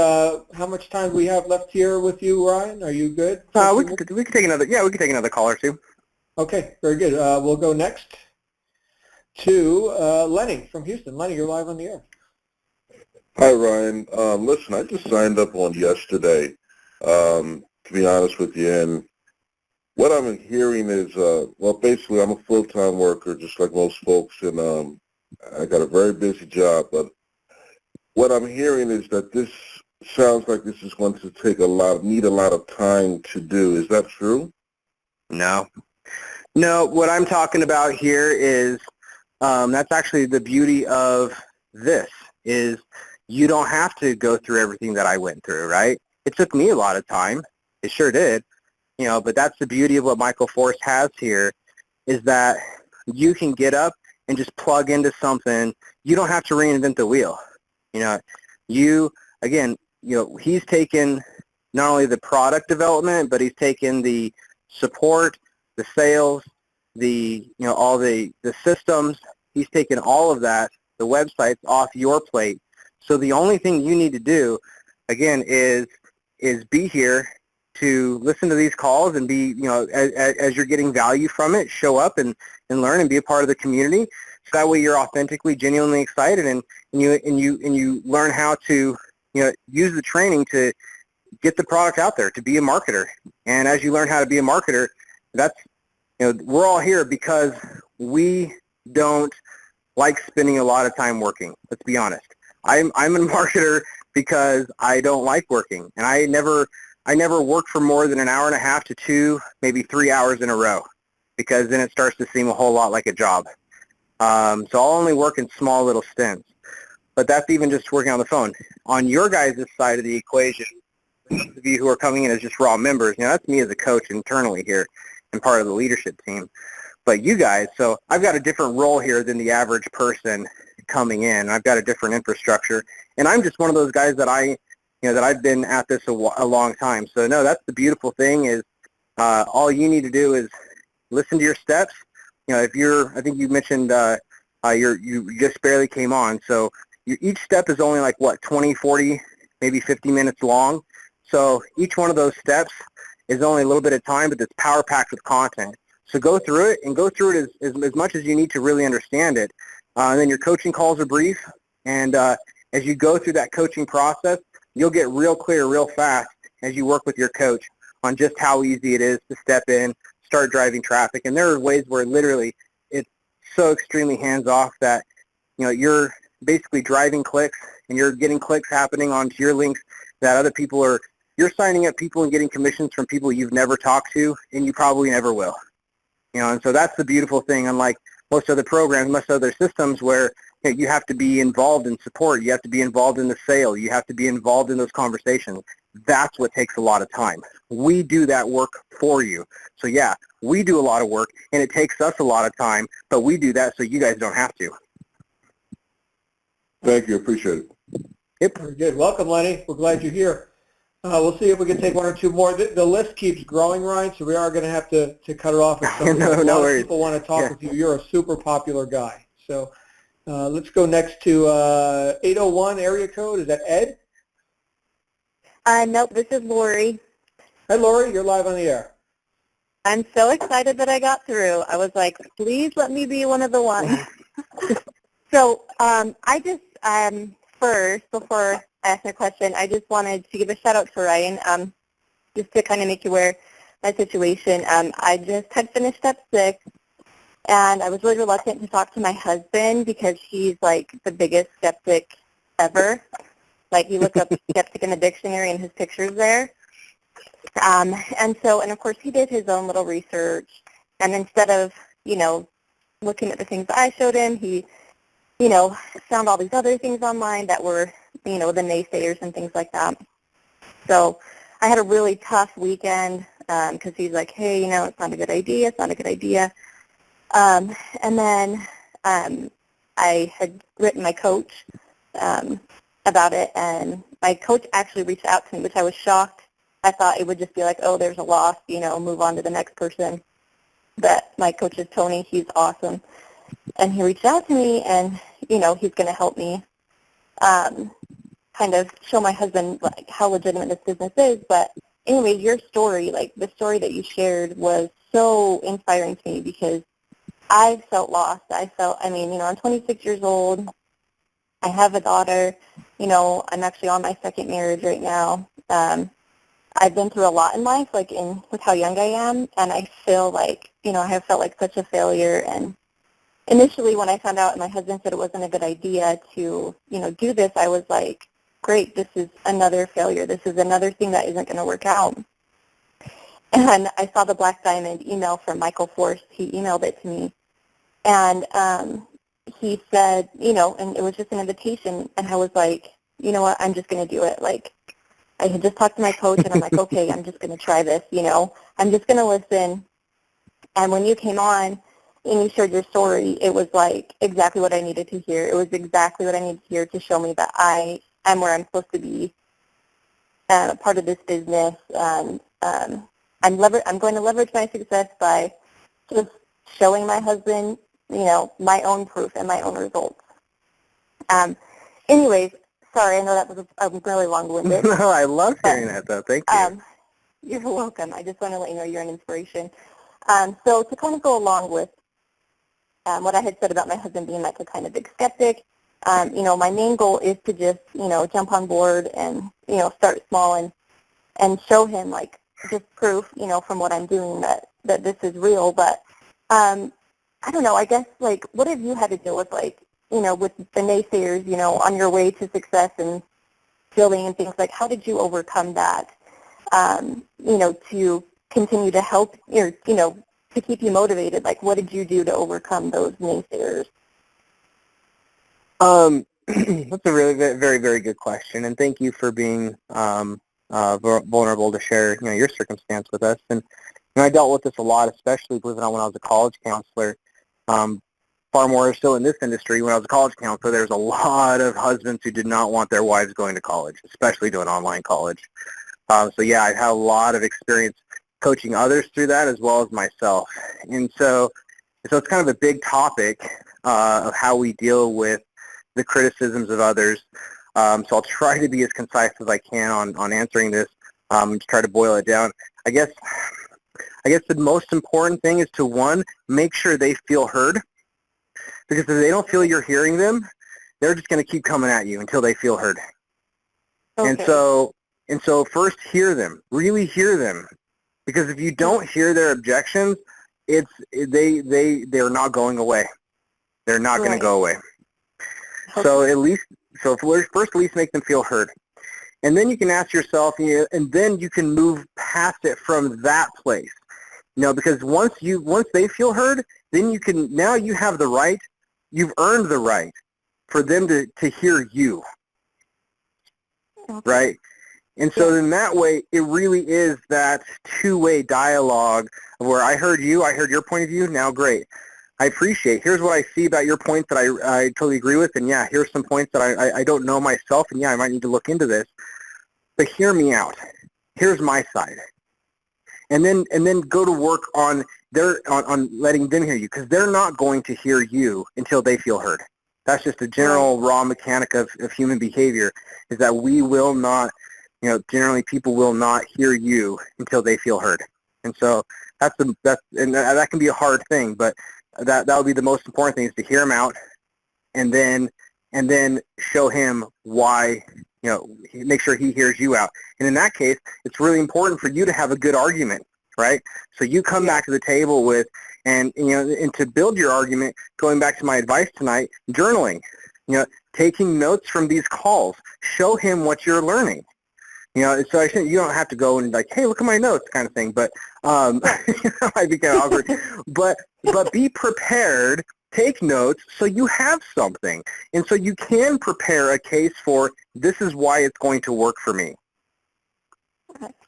how much time do we have left here with you, Ryan? Are you good? We could take another. Yeah, we could take another call or two. Okay, very good. We'll go next to Lenny from Houston. Lenny, you're live on the air. Hi, Ryan. Listen, I just signed up on yesterday, to be honest with you, and what I'm hearing is, well, basically I'm a full-time worker, just like most folks, and I got a very busy job, but what I'm hearing is that this sounds like this is going to need a lot of time to do. Is that true? No, what I'm talking about here is, that's actually the beauty of this, is you don't have to go through everything that I went through, right? It took me a lot of time. It sure did. You know, but that's the beauty of what Michael Force has here, is that you can get up and just plug into something. You don't have to reinvent the wheel. You know, he's taken not only the product development, but he's taken the support, the sales, all the systems. He's taken all of that, the websites, off your plate. So the only thing you need to do, again, is be here to listen to these calls and be, as you're getting value from it, show up and learn and be a part of the community. So that way you're authentically, genuinely excited, and you learn how to use the training to get the product out there, to be a marketer. And as you learn how to be a marketer, that's we're all here because we don't like spending a lot of time working. Let's be honest. I'm a marketer because I don't like working, and I never work for more than an hour and a half to 2, maybe 3 hours in a row, because then it starts to seem a whole lot like a job. So I'll only work in small little stints. But that's even just working on the phone. On your guys' side of the equation, those of you who are coming in as just raw members, that's me as a coach internally here and part of the leadership team. But you guys, so I've got a different role here than the average person coming in. I've got a different infrastructure, and I'm just one of those guys that that I've been at this a long time. So no, that's the beautiful thing is all you need to do is listen to your steps. If I think you mentioned you just barely came on, so each step is only like 20, 40, maybe 50 minutes long. So each one of those steps is only a little bit of time, but it's power packed with content. So go through it, and go through it as much as you need to really understand it. And then your coaching calls are brief, and as you go through that coaching process, you'll get real clear real fast as you work with your coach on just how easy it is to step in, start driving traffic. And there are ways where literally it's so extremely hands-off that you're basically driving clicks, and you're getting clicks happening onto your links that other people are. You're signing up people and getting commissions from people you've never talked to, and you probably never will. And so that's the beautiful thing, unlike most other programs, most other systems where you have to be involved in support, you have to be involved in the sale, you have to be involved in those conversations. That's what takes a lot of time. We do that work for you. So yeah, we do a lot of work, and it takes us a lot of time, but we do that so you guys don't have to. Thank you. Appreciate it. Yep. Very good. Welcome, Lenny. We're glad you're here. We'll see if we can take one or two more. The list keeps growing, Ryan, so we are going to have to cut it off. At some No a lot worries. of people want to talk with you. You're a super popular guy. So let's go next to 801 area code. Is that Ed? Nope, this is Lori. Hi, Lori. You're live on the air. I'm so excited that I got through. I was like, please let me be one of the ones. So I just, first, before I ask my question, I just wanted to give a shout out to Ryan, just to kind of make you aware of my situation. I just had finished step 6, and I was really reluctant to talk to my husband because he's like the biggest skeptic ever. Like, you look up skeptic in the dictionary and his picture's there. And of course, he did his own little research, and instead of, looking at the things that I showed him, he, found all these other things online that were, the naysayers and things like that. So I had a really tough weekend because he's like, hey, it's not a good idea, it's not a good idea. And then I had written my coach about it, and my coach actually reached out to me, which I was shocked. I thought it would just be like, oh, there's a loss, move on to the next person. But my coach is Tony. He's awesome. And he reached out to me, and, he's going to help me kind of show my husband like how legitimate this business is. But anyway, your story, like the story that you shared, was so inspiring to me because I felt lost. I'm 26 years old. I have a daughter. I'm actually on my second marriage right now. I've been through a lot in life, with how young I am, and I feel like, I have felt like such a failure. And initially when I found out and my husband said it wasn't a good idea to, do this, I was like, great, this is another failure. This is another thing that isn't going to work out. And I saw the Black Diamond email from Michael Force. He emailed it to me. And he said, and it was just an invitation. And I was like, you know what, I'm just going to do it. Like, I had just talked to my coach, and I'm like, okay, I'm just going to try this, I'm just going to listen. And when you came on and you shared your story, it was like exactly what I needed to hear. It was exactly what I needed to hear to show me that I am where I'm supposed to be, part of this business. I'm going to leverage my success by just showing my husband, my own proof and my own results. Anyways, sorry, I know that was really long-winded. No, I love hearing that, though. Thank you. You're welcome. I just want to let you know you're an inspiration. So to kind of go along with what I had said about my husband being like a kind of big skeptic. My main goal is to just, jump on board and, start small and show him like just proof, from what I'm doing that this is real. But I don't know, I guess like what have you had to deal with like, with the naysayers, on your way to success and building and things like how did you overcome that, to continue to help or, to keep you motivated? Like what did you do to overcome those naysayers? That's a really very, very good question, and thank you for being vulnerable to share, your circumstance with us. And I dealt with this a lot, especially believe it or not, when I was a college counselor. Far more so in this industry. When I was a college counselor, there's a lot of husbands who did not want their wives going to college, especially doing online college. So yeah, I've had a lot of experience coaching others through that as well as myself. And so it's kind of a big topic of how we deal with the criticisms of others. So I'll try to be as concise as I can on answering this, to try to boil it down. I guess the most important thing is to, one, make sure they feel heard, because if they don't feel you're hearing them, they're just going to keep coming at you until they feel heard. Okay. And so first hear them, really hear them, because if you don't hear their objections, they're not going away. They're not going to go away. Okay. So first at least make them feel heard. And then you can ask yourself, and then you can move past it from that place. Because once they feel heard, then now you have the right, you've earned the right for them to hear you. Okay. Right? And so in that way, it really is that two-way dialogue where I heard you, I heard your point of view, now great. I appreciate, here's what I see about your points that I totally agree with, and yeah, here's some points that I don't know myself, and yeah, I might need to look into this. But hear me out. Here's my side. And then go to work on letting them hear you, because they're not going to hear you until they feel heard. That's just a general raw mechanic of human behavior, is that we will not, generally people will not hear you until they feel heard. And so that can be a hard thing, but that would be the most important thing, is to hear him out, and then show him why, make sure he hears you out. And in that case, it's really important for you to have a good argument, right? So you come back to the table with, and to build your argument, going back to my advice tonight, journaling, taking notes from these calls, show him what you're learning. So I think you don't have to go and like, hey, look at my notes kind of thing, but might be kind of awkward. But be prepared, take notes so you have something. And so you can prepare a case for, this is why it's going to work for me.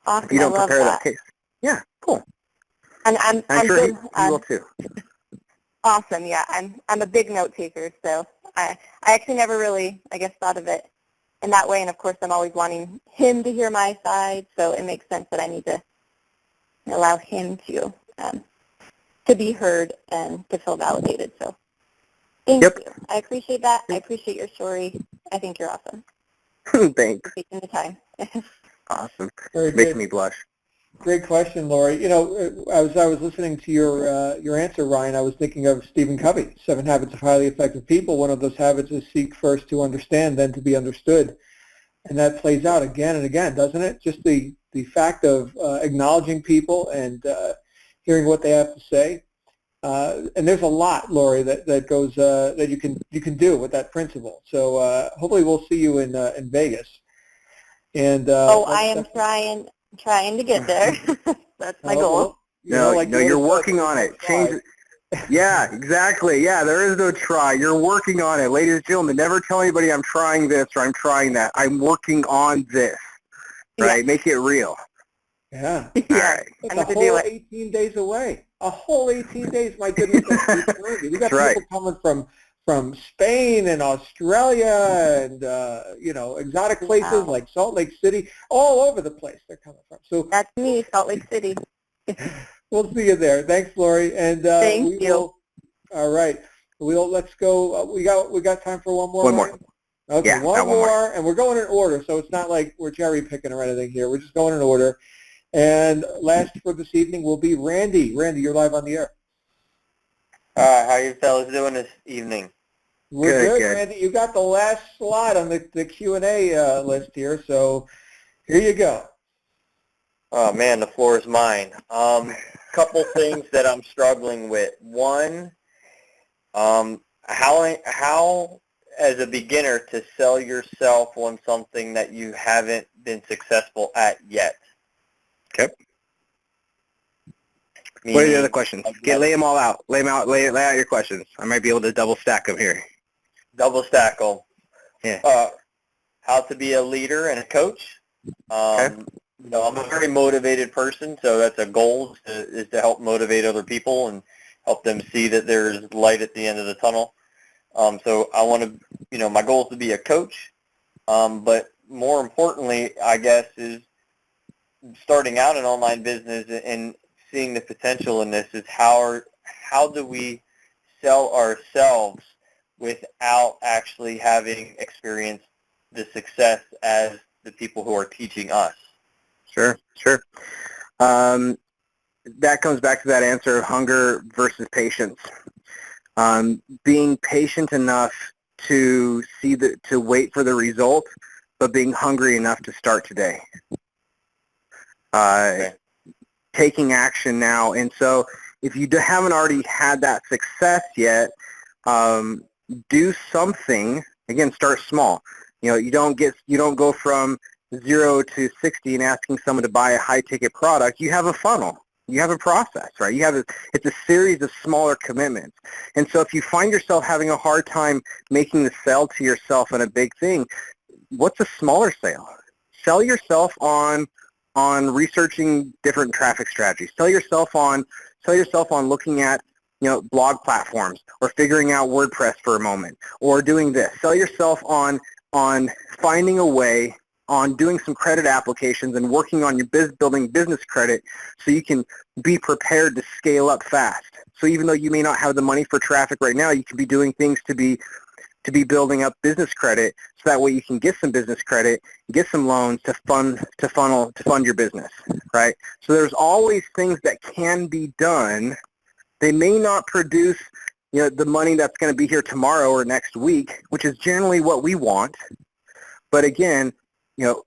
Awesome. You don't prepare that case. Yeah, cool. And I'm sure good, he will too. Awesome, yeah. I'm a big note taker, so I actually never really, thought of it in that way. And of course, I'm always wanting him to hear my side, so it makes sense that I need to allow him to be heard and to feel validated. So thank you. I appreciate that. I appreciate your story. I think you're awesome. Thanks. For taking the time. Awesome. Very Makes good. me blush. Great question, Lori. As I was listening to your answer, Ryan, I was thinking of Stephen Covey, 7 Habits of Highly Effective People. One of those habits is seek first to understand, then to be understood. And that plays out again and again, doesn't it? Just the fact of acknowledging people and hearing what they have to say. And there's a lot, Lori, that goes that you can do with that principle. So hopefully we'll see you in Vegas. And I am trying to get there. That's my goal. No, you're working on it. Change it. Yeah, exactly. Yeah, there is no try. You're working on it. Ladies and gentlemen, never tell anybody I'm trying this or I'm trying that. I'm working on this. Right? Yeah. Make it real. Yeah. All right. It's a whole 18 days away. A whole 18 days. My goodness. We got people coming from Spain and Australia and, exotic places like Salt Lake City, all over the place they're coming from. So that's me, Salt Lake City. We'll see you there. Thanks, Lori. And thank you. All right. Let's go. We got time for one more. One more. Okay, yeah, one more, and we're going in order, so it's not like we're cherry picking or anything here. We're just going in order. And last for this evening will be Randy. Randy, you're live on the air. How you fellas doing this evening? We're good, Randy. You got the last slide on the Q&A list here, so here you go. Oh man, the floor is mine. Couple things that I'm struggling with. One, how as a beginner to sell yourself on something that you haven't been successful at yet. Okay. What are the other questions? Lay them all out. Lay them out. Lay out your questions. I might be able to double stack them here. Double stack them. Yeah. How to be a leader and a coach. Okay. You know, I'm a very motivated person, so that's a goal is to help motivate other people and help them see that there's light at the end of the tunnel. So I want to, you know, my goal is to be a coach, but more importantly, I guess, is starting out an online business and seeing the potential in this is how do we sell ourselves without actually having experienced the success as the people who are teaching us. Sure. That comes back to that answer of hunger versus patience. Being patient enough to to wait for the result, but being hungry enough to start today. Okay. Taking action now. And so if you haven't already had that success yet, do something. Again, start small. You know, you don't go from 0 to 60 and asking someone to buy a high-ticket product. You have a funnel. You have a process, right? It's a series of smaller commitments. And so if you find yourself having a hard time making the sell to yourself on a big thing, what's a smaller sale? Sell yourself on researching different traffic strategies. Sell yourself on looking at, you know, blog platforms or figuring out WordPress for a moment or doing this. Sell yourself on finding a way on doing some credit applications and working on your building business credit so you can be prepared to scale up fast. So even though you may not have the money for traffic right now, you can be doing things to be building up business credit so that way you can get some business credit, get some loans to fund your business, right? So there's always things that can be done. They may not produce, you know, the money that's going to be here tomorrow or next week, which is generally what we want. But again, you know,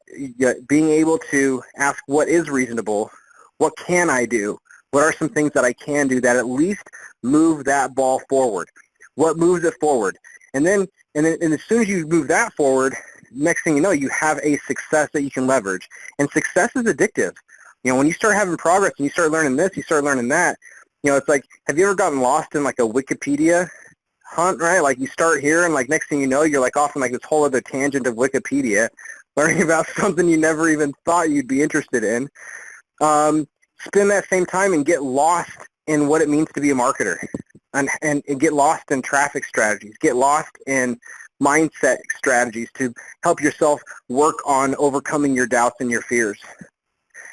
being able to ask what is reasonable, what can I do, what are some things that I can do that at least move that ball forward, what moves it forward, and then as soon as you move that forward, next thing you know, you have a success that you can leverage, and success is addictive. You know, when you start having progress and you start learning this, you start learning that. You know, it's like, have you ever gotten lost in like a Wikipedia hunt, right? Like you start here and like next thing you know, you're like off on like this whole other tangent of Wikipedia, learning about something you never even thought you'd be interested in. Spend that same time and get lost in what it means to be a marketer and get lost in traffic strategies, get lost in mindset strategies to help yourself work on overcoming your doubts and your fears.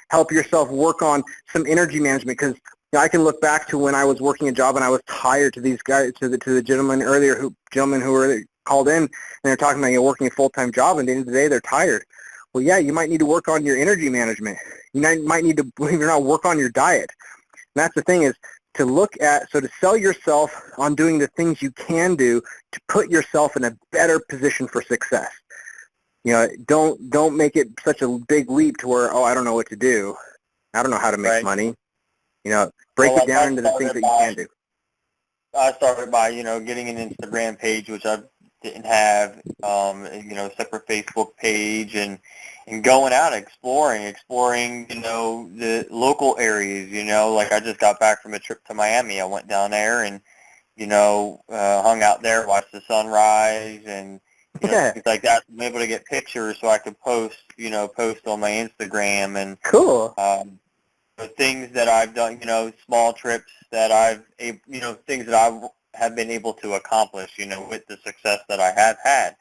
Help yourself work on some energy management because I can look back to when I was working a job and I was tired to these guys, to the gentlemen who were called in and they're talking about, you know, working a full-time job and at the end of the day they're tired. Well, yeah, you might need to work on your energy management. You might need to, believe it or not, work on your diet. And that's the thing is to sell yourself on doing the things you can do to put yourself in a better position for success. You know, don't make it such a big leap to where, oh, I don't know what to do. I don't know how to make money. You know, break it down into the things that you can do. I started by, you know, getting an Instagram page, which I didn't have, you know, separate Facebook page, and going out exploring, you know, the local areas, you know, like I just got back from a trip to Miami. I went down there and, you know, hung out there, watched the sunrise and, you know, things like that. I'm able to get pictures so I could post on my Instagram and cool. The things that I've done, you know, small trips that you know, things that I have been able to accomplish, you know, with the success that I have had.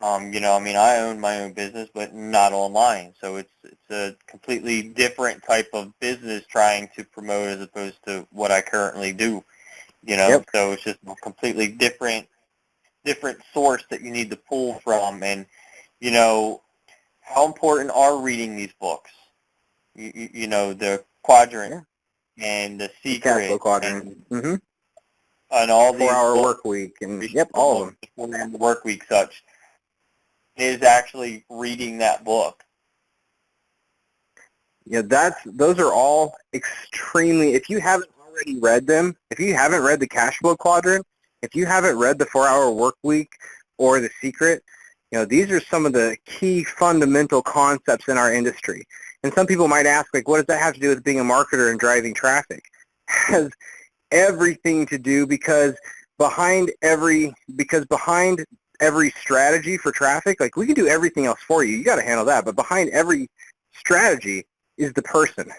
You know, I mean, I own my own business, but not online. So it's a completely different type of business trying to promote as opposed to what I currently do, you know. Yep. So it's just a completely different source that you need to pull from. And, you know, how important are reading these books? You know, the quadrant and the secret. Quadrant. on all these 4-hour books, work week, and yep, all of them. 4-hour work week such, is actually reading that book. Yeah, those are all extremely, if you haven't already read them, if you haven't read the cash flow quadrant, if you haven't read the 4-hour work week or The Secret, these are some of the key fundamental concepts in our industry. And some people might ask, like, what does that have to do with being a marketer and driving traffic? It has everything to do, because behind every strategy for traffic, like, we can do everything else for you. You got to handle that. But behind every strategy is the person.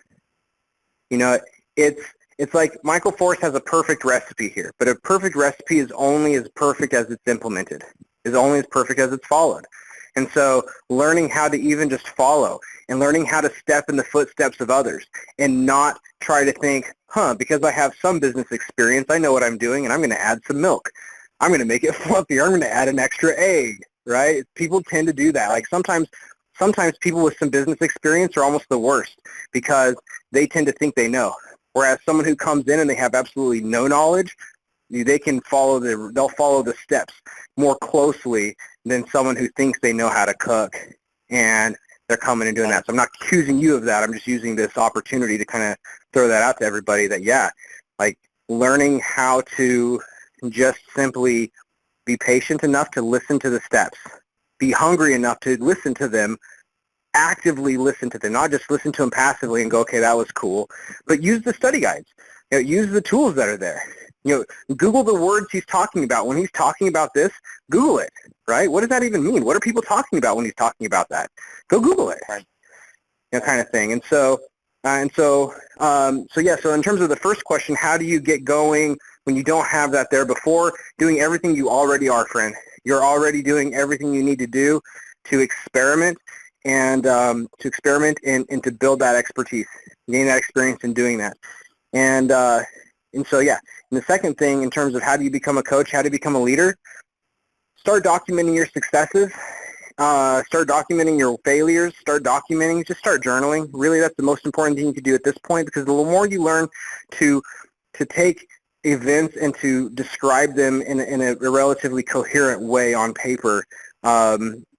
It's like Michael Force has a perfect recipe here, but a perfect recipe is only as perfect as it's implemented, is only as perfect as it's followed. And so learning how to even just follow and learning how to step in the footsteps of others and not try to think, because I have some business experience, I know what I'm doing, and I'm going to add some milk. I'm going to make it fluffier. I'm going to add an extra egg, right? People tend to do that. Like sometimes people with some business experience are almost the worst because they tend to think they know. Whereas someone who comes in and they have absolutely no knowledge, they'll follow the steps more closely than someone who thinks they know how to cook and they're coming and doing that. So I'm not accusing you of that. I'm just using this opportunity to kind of throw that out to everybody that, like learning how to just simply be patient enough to listen to the steps, be hungry enough to listen to them, actively listen to them, not just listen to them passively and go, okay, that was cool, but use the study guides, use the tools that are there. Google the words he's talking about. When he's talking about this, Google it, right? What does that even mean? What are people talking about when he's talking about that? Go Google it, right? Kind of thing. So in terms of the first question, how do you get going when you don't have that there before? Doing everything you already are, friend. You're already doing everything you need to do to experiment and to build that expertise, gain that experience in doing that. And the second thing in terms of how do you become a coach, how to become a leader, start documenting your successes, start documenting your failures, just start journaling. Really, that's the most important thing you can do at this point, because the more you learn to take events and to describe them in a relatively coherent way on paper,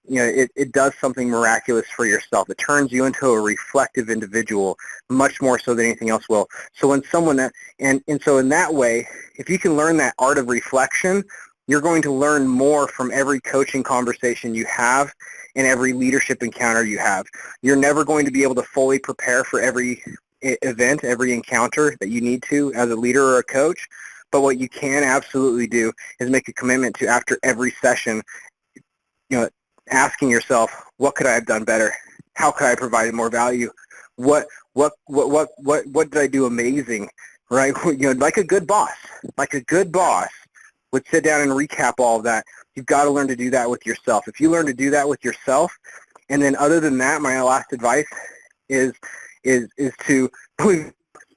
it does something miraculous for yourself. It turns you into a reflective individual, much more so than anything else will. So when so in that way, if you can learn that art of reflection, you're going to learn more from every coaching conversation you have and every leadership encounter you have. You're never going to be able to fully prepare for every event, every encounter that you need to as a leader or a coach. But what you can absolutely do is make a commitment to, after every session, asking yourself, what could I have done better? How could I have provided more value? What did I do amazing? Right? Like a good boss would sit down and recap all of that. You've got to learn to do that with yourself. If you learn to do that with yourself, and then other than that, my last advice is to,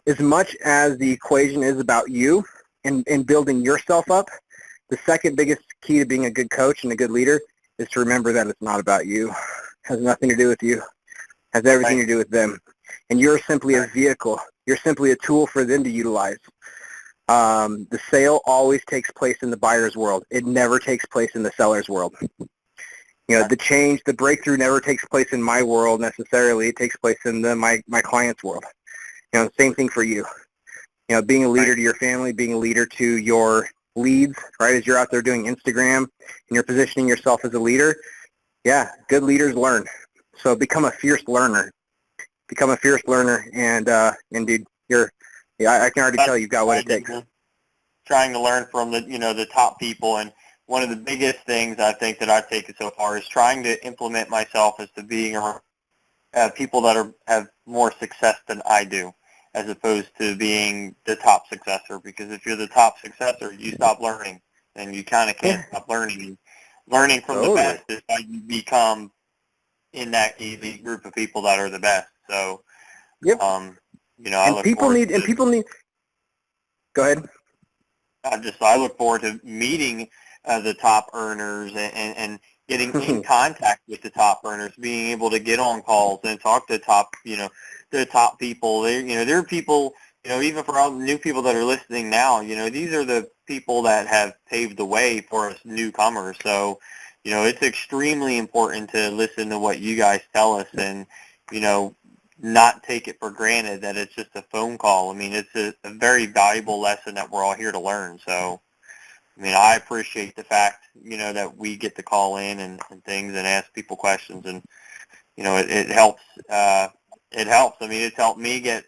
as much as the equation is about you and building yourself up, the second biggest key to being a good coach and a good leader is to remember that it's not about you. It has nothing to do with you. It has everything to do with them. And you're simply a vehicle. You're simply a tool for them to utilize. The sale always takes place in the buyer's world. It never takes place in the seller's world. The breakthrough never takes place in my world necessarily. It takes place in my client's world. Same thing for you. Being a leader to your family, being a leader to your leads, right? As you're out there doing Instagram and you're positioning yourself as a leader, good leaders learn. So become a fierce learner. And dude, I can already tell you've got what it takes. Trying to learn from the top people, and one of the biggest things I think that I've taken so far is trying to implement myself as to being around people that have more success than I do, as opposed to being the top successor. Because if you're the top successor, you stop learning, and you kind of can't stop learning. Learning from the best is how you become in that elite group of people that are the best. So, people need. Go ahead. I look forward to meeting the top earners and getting in contact with the top earners, being able to get on calls and talk to the top people. There are people even for all the new people that are listening now, these are the people that have paved the way for us newcomers. So, it's extremely important to listen to what you guys tell us and, not take it for granted that it's just a phone call. I mean, it's a very valuable lesson that we're all here to learn. So, I appreciate the fact, that we get to call in and things and ask people questions, and, it helps. It helps. It's helped me get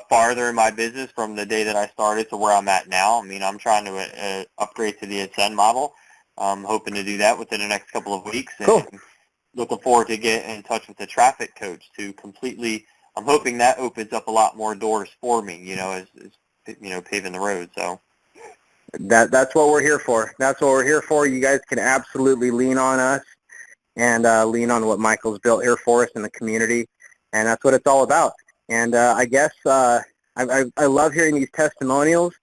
farther in my business from the day that I started to where I'm at now. I'm trying to upgrade to the Ascend model. I'm hoping to do that within the next couple of weeks. And Cool. Looking forward to get in touch with the traffic coach to completely, I'm hoping that opens up a lot more doors for me, as paving the road. So That's what we're here for. That's what we're here for. You guys can absolutely lean on us and lean on what Michael's built here for us in the community, and that's what it's all about. And I guess I love hearing these testimonials.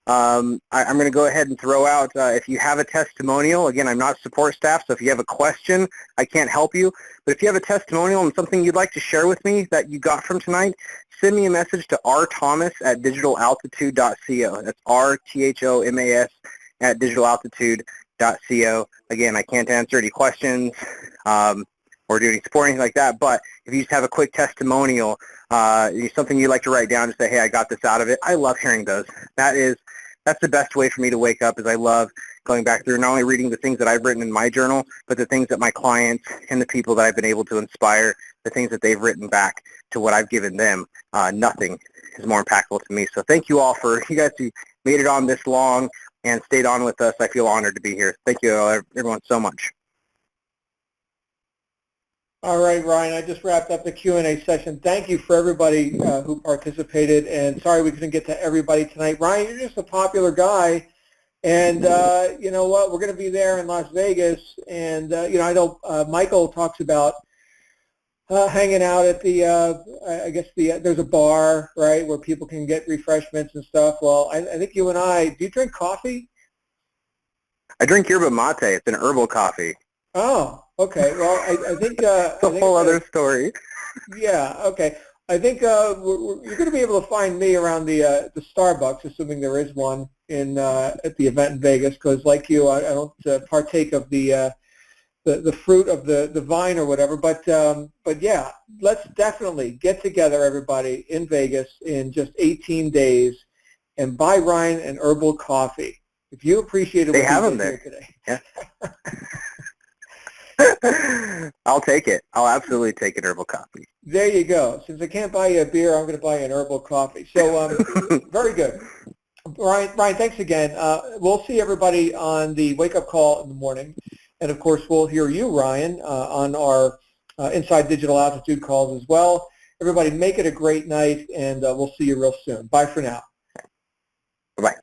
I'm going to go ahead and throw out, if you have a testimonial, again, I'm not support staff, so if you have a question, I can't help you. But if you have a testimonial and something you'd like to share with me that you got from tonight, send me a message to rthomas@digitalaltitude.co. That's rthomas @digitalaltitude.co. Again, I can't answer any questions or do any support, anything like that, but if you just have a quick testimonial, something you'd like to write down to say, hey, I got this out of it, I love hearing those. That's the best way for me to wake up, is I love going back through not only reading the things that I've written in my journal, but the things that my clients and the people that I've been able to inspire, the things that they've written back to what I've given them. Nothing is more impactful to me. So thank you all for, you guys who made it on this long and stayed on with us. I feel honored to be here. Thank you everyone so much. All right, Ryan, I just wrapped up the Q&A session. Thank you for everybody who participated, and sorry we couldn't get to everybody tonight. Ryan, you're just a popular guy, and you know what, we're going to be there in Las Vegas, and I know Michael talks about hanging out at the, I guess there's a bar, right, where people can get refreshments and stuff. Well, I think you and I, do you drink coffee? I drink yerba mate. It's an herbal coffee. Oh, okay. Well, I think it's a whole other story. Yeah. Okay. I think you're going to be able to find me around the Starbucks, assuming there is one in at the event in Vegas. Because, like you, I don't partake of the fruit of the vine or whatever. But yeah, let's definitely get together, everybody, in Vegas in just 18 days, and buy Ryan an herbal coffee. If you appreciate it, they have them there today. Yeah. I'll take it. I'll absolutely take an herbal coffee. There you go. Since I can't buy you a beer, I'm going to buy you an herbal coffee. So very good. Ryan, thanks again. We'll see everybody on the wake-up call in the morning. And, of course, we'll hear you, Ryan, on our Inside Digital Altitude calls as well. Everybody, make it a great night, and we'll see you real soon. Bye for now. Bye-bye.